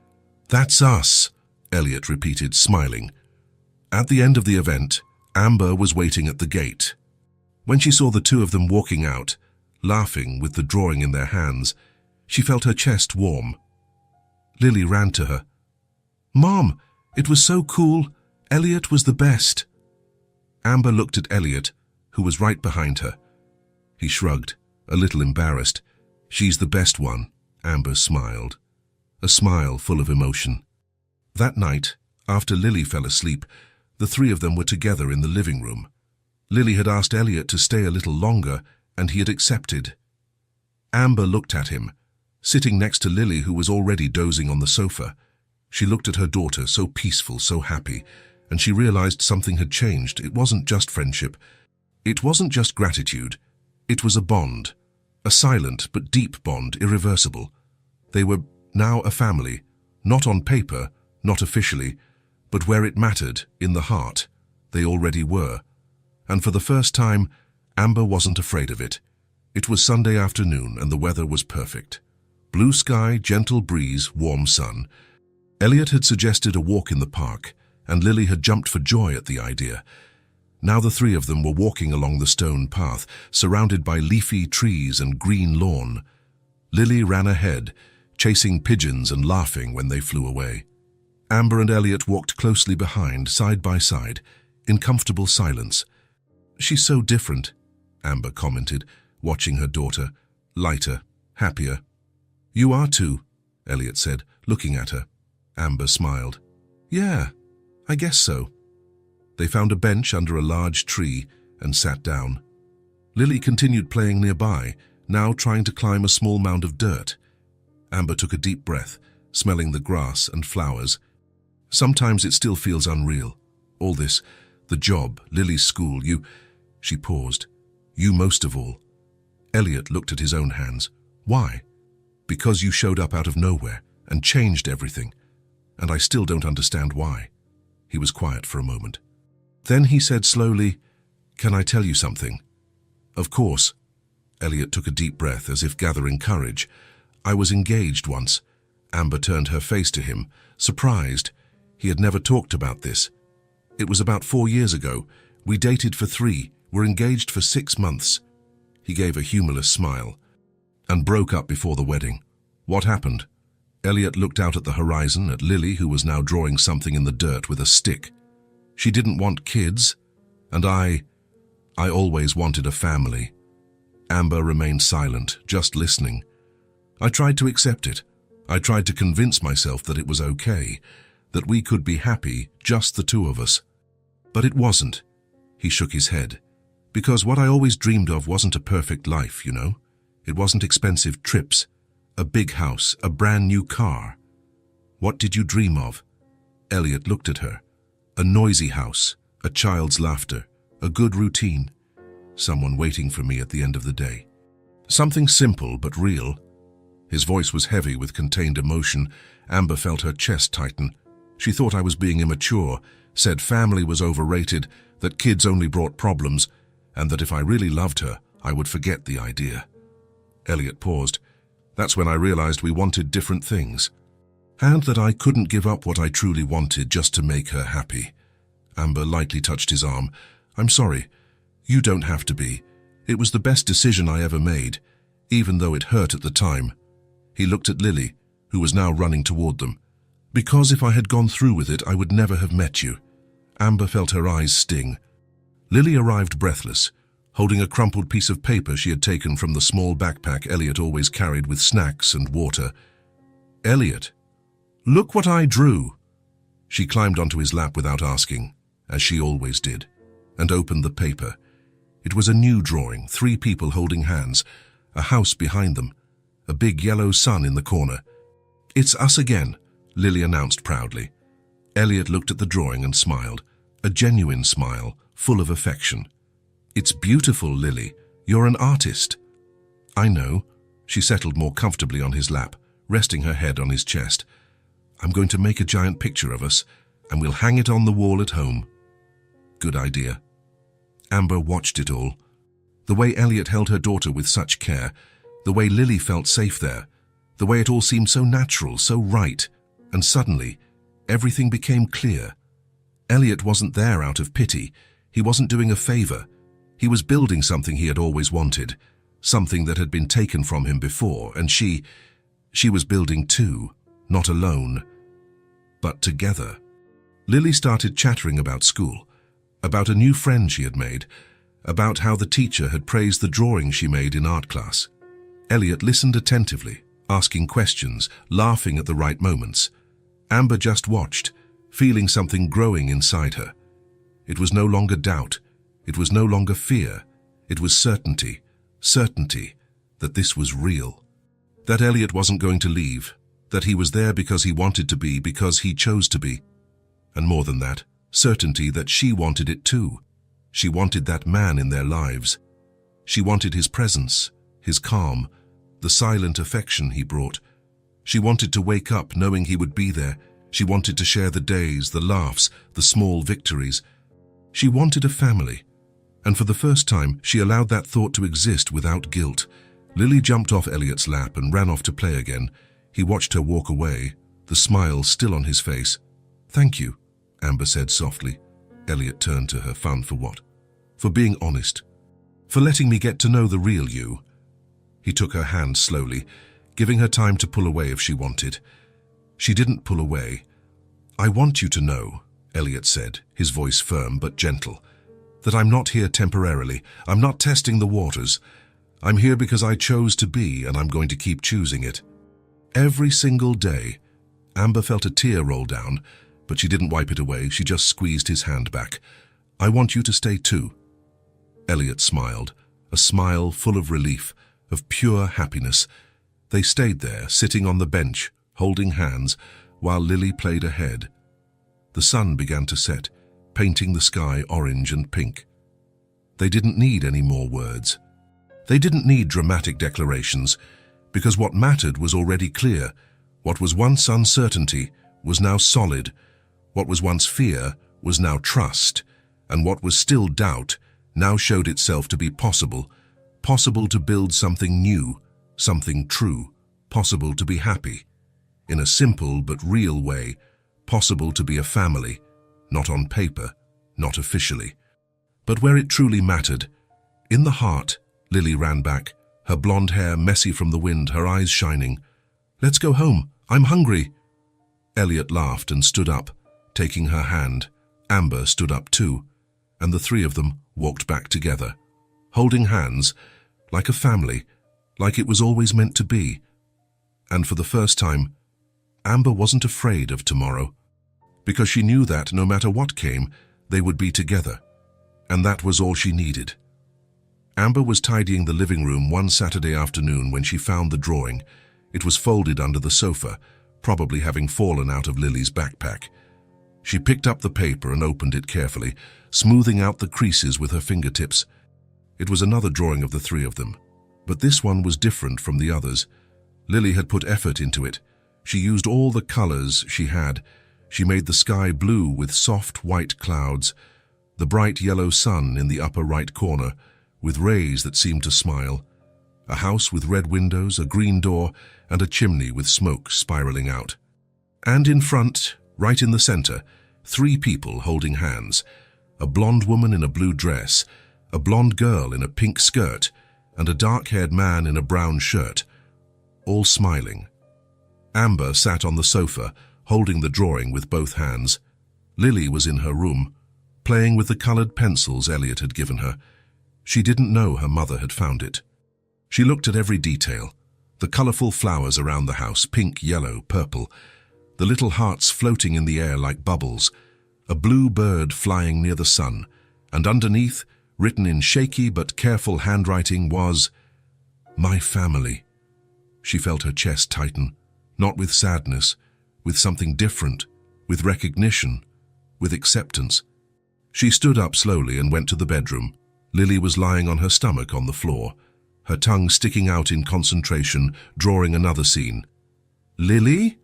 That's us, Elliot repeated, smiling. At the end of the event, Amber was waiting at the gate. When she saw the 2 of them walking out, laughing with the drawing in their hands, she felt her chest warm. Lily ran to her. Mom, it was so cool. Elliot was the best. Amber looked at Elliot, who was right behind her. He shrugged, a little embarrassed. She's the best one, Amber smiled, a smile full of emotion. That night, after Lily fell asleep, the 3 of them were together in the living room. Lily had asked Elliot to stay a little longer, and he had accepted. Amber looked at him, sitting next to Lily, who was already dozing on the sofa. She looked at her daughter, so peaceful, so happy, and she realized something had changed. It wasn't just friendship. It wasn't just gratitude. It was a bond. A silent but deep bond, irreversible. They were now a family, not on paper, not officially, but where it mattered, in the heart. They already were. And for the first time, Amber wasn't afraid of it. It was Sunday afternoon and the weather was perfect. Blue sky, gentle breeze, warm sun. Elliot had suggested a walk in the park, and Lily had jumped for joy at the idea. Now the three of them were walking along the stone path, surrounded by leafy trees and green lawn. Lily ran ahead, chasing pigeons and laughing when they flew away. Amber and Elliot walked closely behind, side by side, in comfortable silence. "She's so different," Amber commented, watching her daughter, lighter, happier. "You are too," Elliot said, looking at her. Amber smiled. "Yeah, I guess so." They found a bench under a large tree and sat down. Lily continued playing nearby, now trying to climb a small mound of dirt. Amber took a deep breath, smelling the grass and flowers. "Sometimes it still feels unreal. All this, the job, Lily's school, you—" She paused. "You most of all." Elliot looked at his own hands. "Why?" "Because you showed up out of nowhere and changed everything. And I still don't understand why." He was quiet for a moment. Then he said slowly, "Can I tell you something?" "Of course." Elliot took a deep breath as if gathering courage. "I was engaged once." Amber turned her face to him, surprised. He had never talked about this. "It was about 4 years ago. We dated for 3, were engaged for 6 months." He gave a humorless smile. "And broke up before the wedding. What happened?" Elliot looked out at the horizon, at Lily, who was now drawing something in the dirt with a stick. "She didn't want kids, and I always wanted a family." Amber remained silent, just listening. "I tried to accept it. I tried to convince myself that it was okay, that we could be happy, just the two of us. But it wasn't." He shook his head. "Because what I always dreamed of wasn't a perfect life, you know? It wasn't expensive trips, a big house, a brand new car." "What did you dream of?" Elliot looked at her. "A noisy house, a child's laughter, a good routine. Someone waiting for me at the end of the day. Something simple but real." His voice was heavy with contained emotion. Amber felt her chest tighten. She thought I was being immature, said family was overrated, that kids only brought problems, and that if I really loved her, I would forget the idea. Elliot paused. "That's when I realized we wanted different things. And that I couldn't give up what I truly wanted just to make her happy." Amber lightly touched his arm. "I'm sorry. You don't have to be. It was the best decision I ever made, even though it hurt at the time." He looked at Lily, who was now running toward them. "Because if I had gone through with it, I would never have met you." Amber felt her eyes sting. Lily arrived breathless, holding a crumpled piece of paper she had taken from the small backpack Elliot always carried with snacks and water. "Elliot, look what I drew." She climbed onto his lap without asking, as she always did, and opened the paper. It was a new drawing, 3 people holding hands, a house behind them, a big yellow sun in the corner. "It's us again," Lily announced proudly. Elliot looked at the drawing and smiled, a genuine smile, full of affection. "It's beautiful, Lily. You're an artist." "I know." She settled more comfortably on his lap, resting her head on his chest. "I'm going to make a giant picture of us, and we'll hang it on the wall at home." "Good idea." Amber watched it all. The way Elliot held her daughter with such care, the way Lily felt safe there, the way it all seemed so natural, so right, and suddenly, everything became clear. Elliot wasn't there out of pity. He wasn't doing a favor. He was building something he had always wanted, something that had been taken from him before, and she was building too, not alone, but together. Lily started chattering about school, about a new friend she had made, about how the teacher had praised the drawing she made in art class. Elliot listened attentively, asking questions, laughing at the right moments. Amber just watched, feeling something growing inside her. It was no longer doubt. It was no longer fear. It was certainty, certainty that this was real. That Elliot wasn't going to leave, that he was there because he wanted to be, because he chose to be. And more than that, certainty that she wanted it too. She wanted that man in their lives. She wanted his presence, his calm, the silent affection he brought. She wanted to wake up knowing he would be there. She wanted to share the days, the laughs, the small victories. She wanted a family, and for the first time, she allowed that thought to exist without guilt. Lily jumped off Elliot's lap and ran off to play again. He watched her walk away, the smile still on his face. "Thank you," Amber said softly. Elliot turned to her. "Fun for what?" "For being honest. For letting me get to know the real you." He took her hand slowly, giving her time to pull away if she wanted. She didn't pull away. "I want you to know," Elliot said, his voice firm but gentle, "that I'm not here temporarily. I'm not testing the waters. I'm here because I chose to be, and I'm going to keep choosing it." Every single day. Amber felt a tear roll down, but she didn't wipe it away. She just squeezed his hand back. "I want you to stay too." Elliot smiled, a smile full of relief, of pure happiness. They stayed there, sitting on the bench, holding hands, while Lily played ahead. The sun began to set, painting the sky orange and pink. They didn't need any more words. They didn't need dramatic declarations, because what mattered was already clear. What was once uncertainty was now solid. What was once fear was now trust. And what was still doubt now showed itself to be possible. Possible to build something new, something true. Possible to be happy. In a simple but real way, possible to be a family, not on paper, not officially. But where it truly mattered, in the heart, Lily ran back, her blonde hair messy from the wind, her eyes shining. "Let's go home. I'm hungry." Elliot laughed and stood up, taking her hand. Amber stood up too, and the three of them walked back together, holding hands, like a family, like it was always meant to be. And for the first time, Amber wasn't afraid of tomorrow, because she knew that no matter what came, they would be together, and that was all she needed. Amber was tidying the living room one Saturday afternoon when she found the drawing. It was folded under the sofa, probably having fallen out of Lily's backpack. She picked up the paper and opened it carefully, smoothing out the creases with her fingertips. It was another drawing of the three of them, but this one was different from the others. Lily had put effort into it. She used all the colors she had. She made the sky blue with soft white clouds, the bright yellow sun in the upper right corner, with rays that seemed to smile, a house with red windows, a green door, and a chimney with smoke spiraling out. And in front, right in the center, three people holding hands, a blonde woman in a blue dress, a blonde girl in a pink skirt, and a dark-haired man in a brown shirt, all smiling. Amber sat on the sofa, holding the drawing with both hands. Lily was in her room, playing with the colored pencils Elliot had given her. She didn't know her mother had found it. She looked at every detail, the colorful flowers around the house, pink, yellow, purple, the little hearts floating in the air like bubbles, a blue bird flying near the sun, and underneath, written in shaky but careful handwriting, was, "My family." She felt her chest tighten, not with sadness, with something different, with recognition, with acceptance. She stood up slowly and went to the bedroom. Lily was lying on her stomach on the floor, her tongue sticking out in concentration, drawing another scene. "Lily?"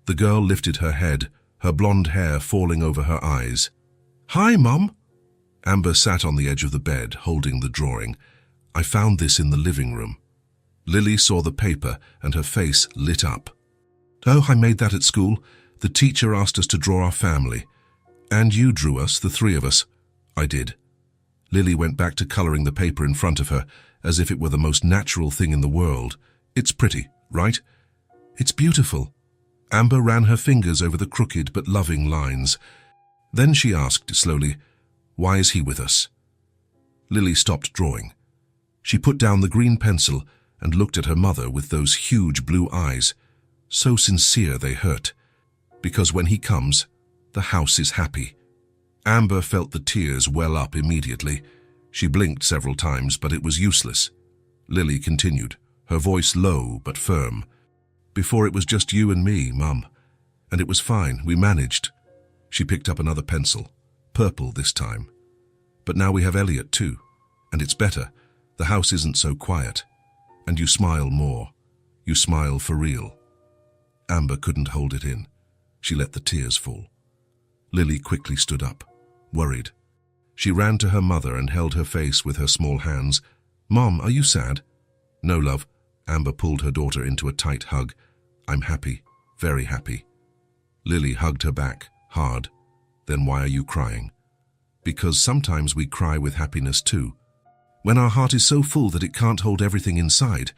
The girl lifted her head, her blonde hair falling over her eyes. "Hi, Mum." Amber sat on the edge of the bed, holding the drawing. "I found this in the living room." Lily saw the paper and her face lit up. "Oh, I made that at school. The teacher asked us to draw our family. And you drew us, the three of us." "I did." Lily went back to coloring the paper in front of her, as if it were the most natural thing in the world. "It's pretty, right?" "It's beautiful." Amber ran her fingers over the crooked but loving lines. Then she asked slowly, "Why is he with us?" Lily stopped drawing. She put down the green pencil and looked at her mother with those huge blue eyes. So sincere they hurt. Because when he comes, the house is happy. Amber felt the tears well up immediately. She blinked several times, but it was useless. Lily continued, her voice low but firm. "Before it was just you and me, Mum. And it was fine, we managed. She picked up another pencil, purple this time. But now we have Elliot too, and it's better. The house isn't so quiet. And you smile more. You smile for real. Amber couldn't hold it in. She let the tears fall. Lily quickly stood up, worried. She ran to her mother and held her face with her small hands. "Mom, are you sad?" "No, love." Amber pulled her daughter into a tight hug. "I'm happy, very happy." Lily hugged her back, hard. "Then why are you crying?" "Because sometimes we cry with happiness too. When our heart is so full that it can't hold everything inside."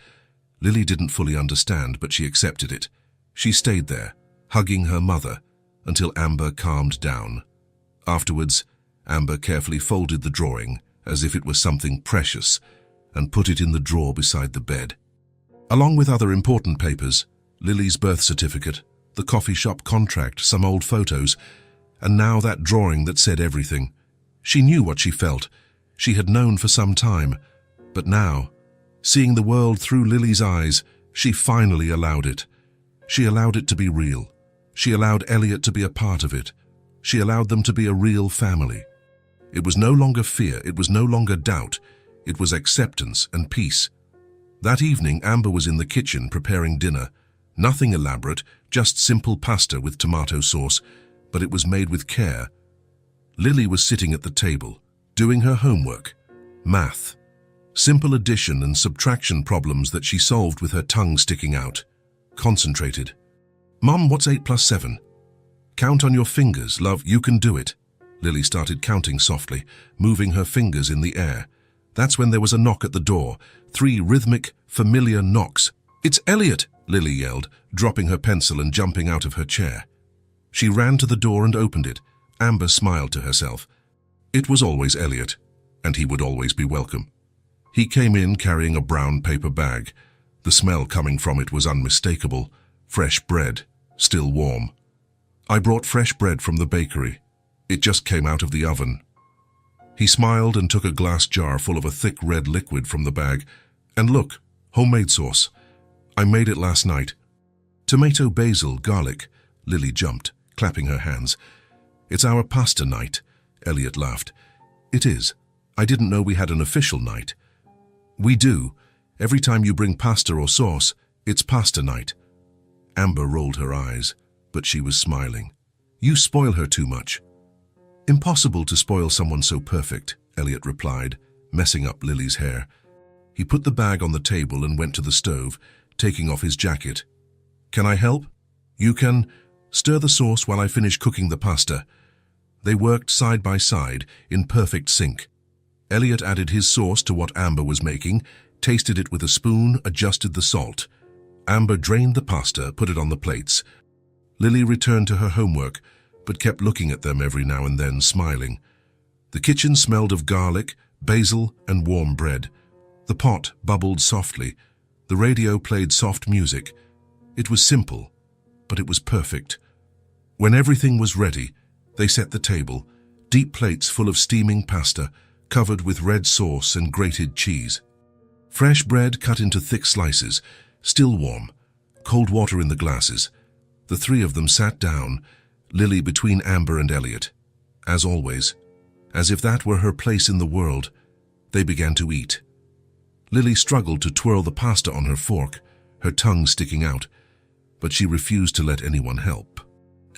Lily didn't fully understand, but she accepted it. She stayed there, hugging her mother, until Amber calmed down. Afterwards, Amber carefully folded the drawing, as if it was something precious, and put it in the drawer beside the bed. Along with other important papers, Lily's birth certificate, the coffee shop contract, some old photos, and now that drawing that said everything. She knew what she felt. She had known for some time. But now, seeing the world through Lily's eyes, she finally allowed it. She allowed it to be real. She allowed Elliot to be a part of it. She allowed them to be a real family. It was no longer fear, it was no longer doubt. It was acceptance and peace. That evening, Amber was in the kitchen preparing dinner. Nothing elaborate, just simple pasta with tomato sauce, but it was made with care. Lily was sitting at the table, doing her homework. Math. Simple addition and subtraction problems that she solved with her tongue sticking out. Concentrated. "Mom, what's 8 plus 7? "Count on your fingers, love, you can do it." Lily started counting softly, moving her fingers in the air. That's when there was a knock at the door. 3 rhythmic, familiar knocks. "It's Elliot!" Lily yelled, dropping her pencil and jumping out of her chair. She ran to the door and opened it. Amber smiled to herself. It was always Elliot, and he would always be welcome. He came in carrying a brown paper bag. The smell coming from it was unmistakable. Fresh bread, still warm. "I brought fresh bread from the bakery. It just came out of the oven." He smiled and took a glass jar full of a thick red liquid from the bag. "And look, homemade sauce. I made it last night. Tomato, basil, garlic." Lily jumped, clapping her hands. "It's our pasta night." Elliot laughed. "It is. I didn't know we had an official night." "We do. Every time you bring pasta or sauce, it's pasta night." Amber rolled her eyes, but she was smiling. "You spoil her too much." "Impossible to spoil someone so perfect," Elliot replied, messing up Lily's hair. He put the bag on the table and went to the stove, taking off his jacket. "Can I help?" "You can. Stir the sauce while I finish cooking the pasta." They worked side by side, in perfect sync. Elliot added his sauce to what Amber was making, tasted it with a spoon, adjusted the salt. Amber drained the pasta, put it on the plates. Lily returned to her homework, but kept looking at them every now and then, smiling. The kitchen smelled of garlic, basil, and warm bread. The pot bubbled softly. The radio played soft music. It was simple, but it was perfect. When everything was ready, they set the table, deep plates full of steaming pasta, covered with red sauce and grated cheese. Fresh bread cut into thick slices, still warm, cold water in the glasses. The 3 of them sat down, Lily between Amber and Elliot. As always, as if that were her place in the world, they began to eat. Lily struggled to twirl the pasta on her fork, her tongue sticking out, but she refused to let anyone help.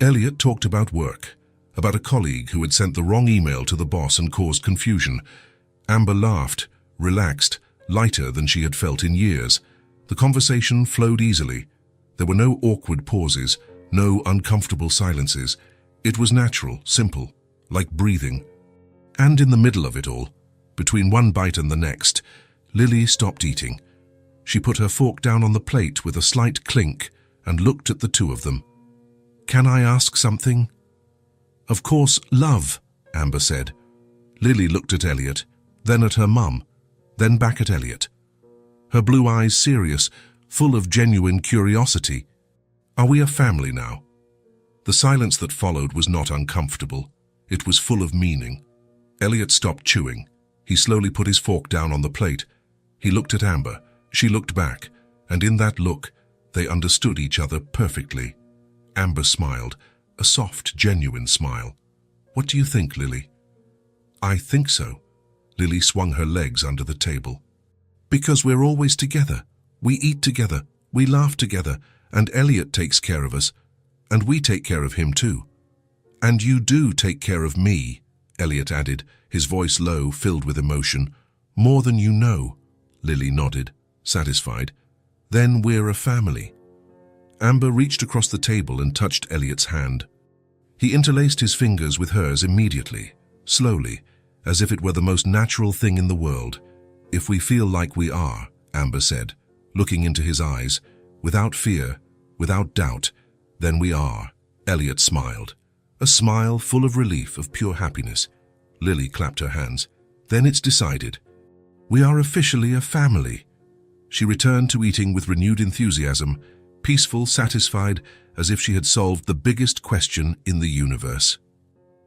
Elliot talked about work, about a colleague who had sent the wrong email to the boss and caused confusion. Amber laughed, relaxed, lighter than she had felt in years. The conversation flowed easily. There were no awkward pauses, no uncomfortable silences. It was natural, simple, like breathing. And in the middle of it all, between one bite and the next, Lily stopped eating. She put her fork down on the plate with a slight clink and looked at the 2 of them. "Can I ask something?" "Of course, love," Amber said. Lily looked at Elliot, then at her mum, then back at Elliot. Her blue eyes serious, full of genuine curiosity. "Are we a family now?" The silence that followed was not uncomfortable. It was full of meaning. Elliot stopped chewing. He slowly put his fork down on the plate. He looked at Amber. She looked back, and in that look, they understood each other perfectly. Amber smiled. a soft, genuine smile. "What do you think, Lily?" "I think so." Lily swung her legs under the table. "Because we're always together. We eat together, we laugh together, and Elliot takes care of us. And we take care of him too." "And you do take care of me," Elliot added, his voice low, filled with emotion. "More than you know." Lily nodded, satisfied. "Then we're a family." Amber reached across the table and touched Elliot's hand. He interlaced his fingers with hers immediately, slowly, as if it were the most natural thing in the world. "If we feel like we are," Amber said, looking into his eyes, "without fear, without doubt, then we are." Elliot smiled, a smile full of relief, of pure happiness. Lily clapped her hands. "Then it's decided. We are officially a family." She returned to eating with renewed enthusiasm, peaceful, satisfied, as if she had solved the biggest question in the universe.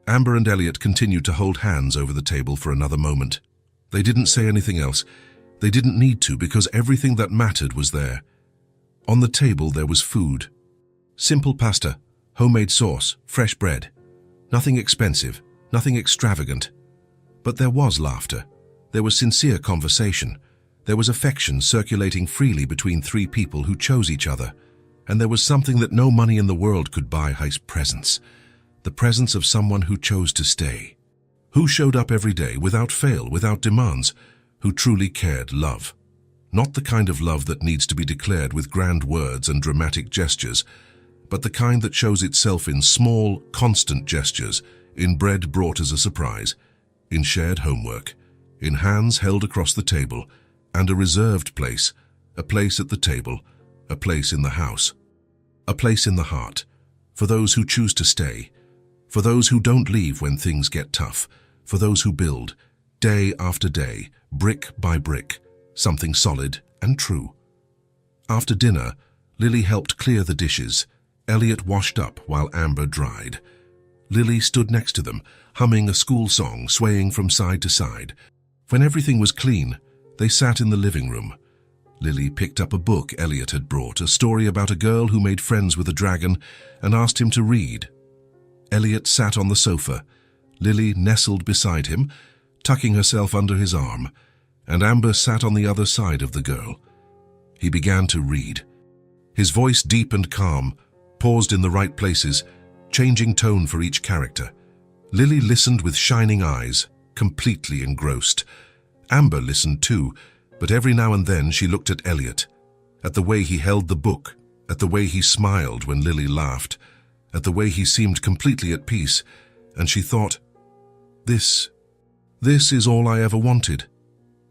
Amber and Elliot continued to hold hands over the table for another moment. They didn't say anything else. They didn't need to, because everything that mattered was there. On the table there was food. Simple pasta, homemade sauce, fresh bread. Nothing expensive, nothing extravagant. But there was laughter. There was sincere conversation. There was affection circulating freely between three people who chose each other. And there was something that no money in the world could buy: his presence. The presence of someone who chose to stay. Who showed up every day, without fail, without demands. Who truly cared. Love. Not the kind of love that needs to be declared with grand words and dramatic gestures, but the kind that shows itself in small, constant gestures, in bread brought as a surprise, in shared homework, in hands held across the table, and a reserved place, a place at the table, a place in the house, a place in the heart, for those who choose to stay, for those who don't leave when things get tough, for those who build, day after day, brick by brick, something solid and true. After dinner, Lily helped clear the dishes. Elliot washed up while Amber dried. Lily stood next to them, humming a school song, swaying from side to side. When everything was clean, they sat in the living room. Lily picked up a book Elliot had brought, a story about a girl who made friends with a dragon, and asked him to read. Elliot sat on the sofa. Lily nestled beside him, tucking herself under his arm, and Amber sat on the other side of the girl. He began to read. His voice, deep and calm, paused in the right places, changing tone for each character. Lily listened with shining eyes, completely engrossed. Amber listened too, but every now and then she looked at Elliot, at the way he held the book, at the way he smiled when Lily laughed, at the way he seemed completely at peace, and she thought, This is all I ever wanted.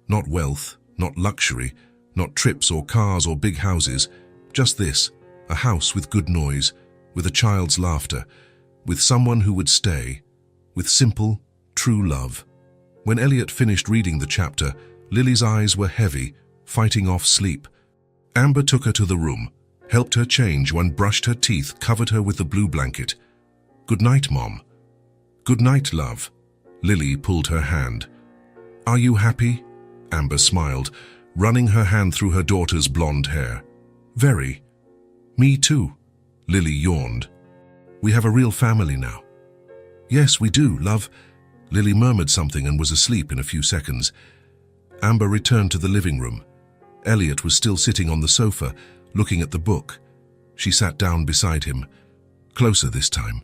Not wealth, not luxury, not trips or cars or big houses, just this, a house with good noise, with a child's laughter, with someone who would stay, with simple, true love. When Elliot finished reading the chapter, Lily's eyes were heavy, fighting off sleep. Amber took her to the room, helped her change, and brushed her teeth, covered her with the blue blanket. "Good night, Mom." "Good night, love." Lily pulled her hand. "Are you happy?" Amber smiled, running her hand through her daughter's blonde hair. "Very." "Me too." Lily yawned. "We have a real family now." "Yes, we do, love." Lily murmured something and was asleep in a few seconds. Amber returned to the living room. Elliot was still sitting on the sofa, looking at the book. She sat down beside him, closer this time.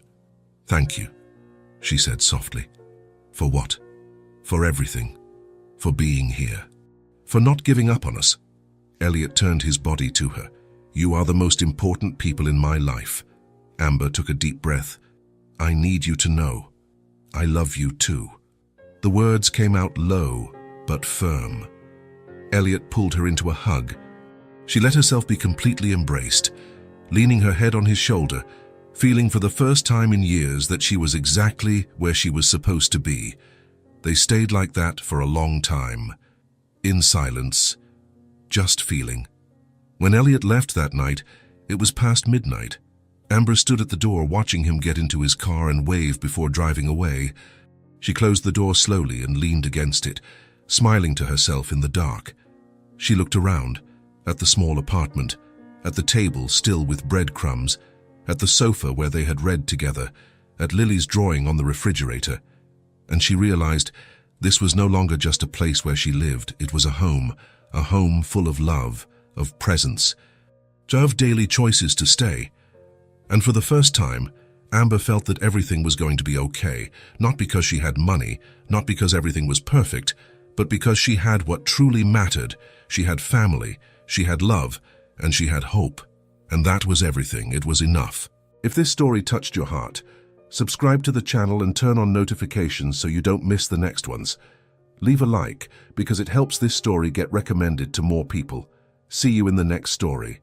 "Thank you," she said softly. "For what?" "For everything. For being here. For not giving up on us." Elliot turned his body to her. "You are the most important people in my life." Amber took a deep breath. "I need you to know. I love you too." The words came out low, but firm. Elliot pulled her into a hug. She let herself be completely embraced, leaning her head on his shoulder, feeling for the first time in years that she was exactly where she was supposed to be. They stayed like that for a long time, in silence, just feeling. When Elliot left that night, it was past midnight. Amber stood at the door watching him get into his car and wave before driving away. She closed the door slowly and leaned against it, smiling to herself in the dark. She looked around, at the small apartment, at the table still with breadcrumbs, at the sofa where they had read together, at Lily's drawing on the refrigerator, and she realized this was no longer just a place where she lived. It was a home full of love, of presence, of daily choices to stay. And for the first time, Amber felt that everything was going to be okay, not because she had money, not because everything was perfect, but because she had what truly mattered. She had family, she had love, and she had hope. And that was everything. It was enough. If this story touched your heart, subscribe to the channel and turn on notifications so you don't miss the next ones. Leave a like because it helps this story get recommended to more people. See you in the next story.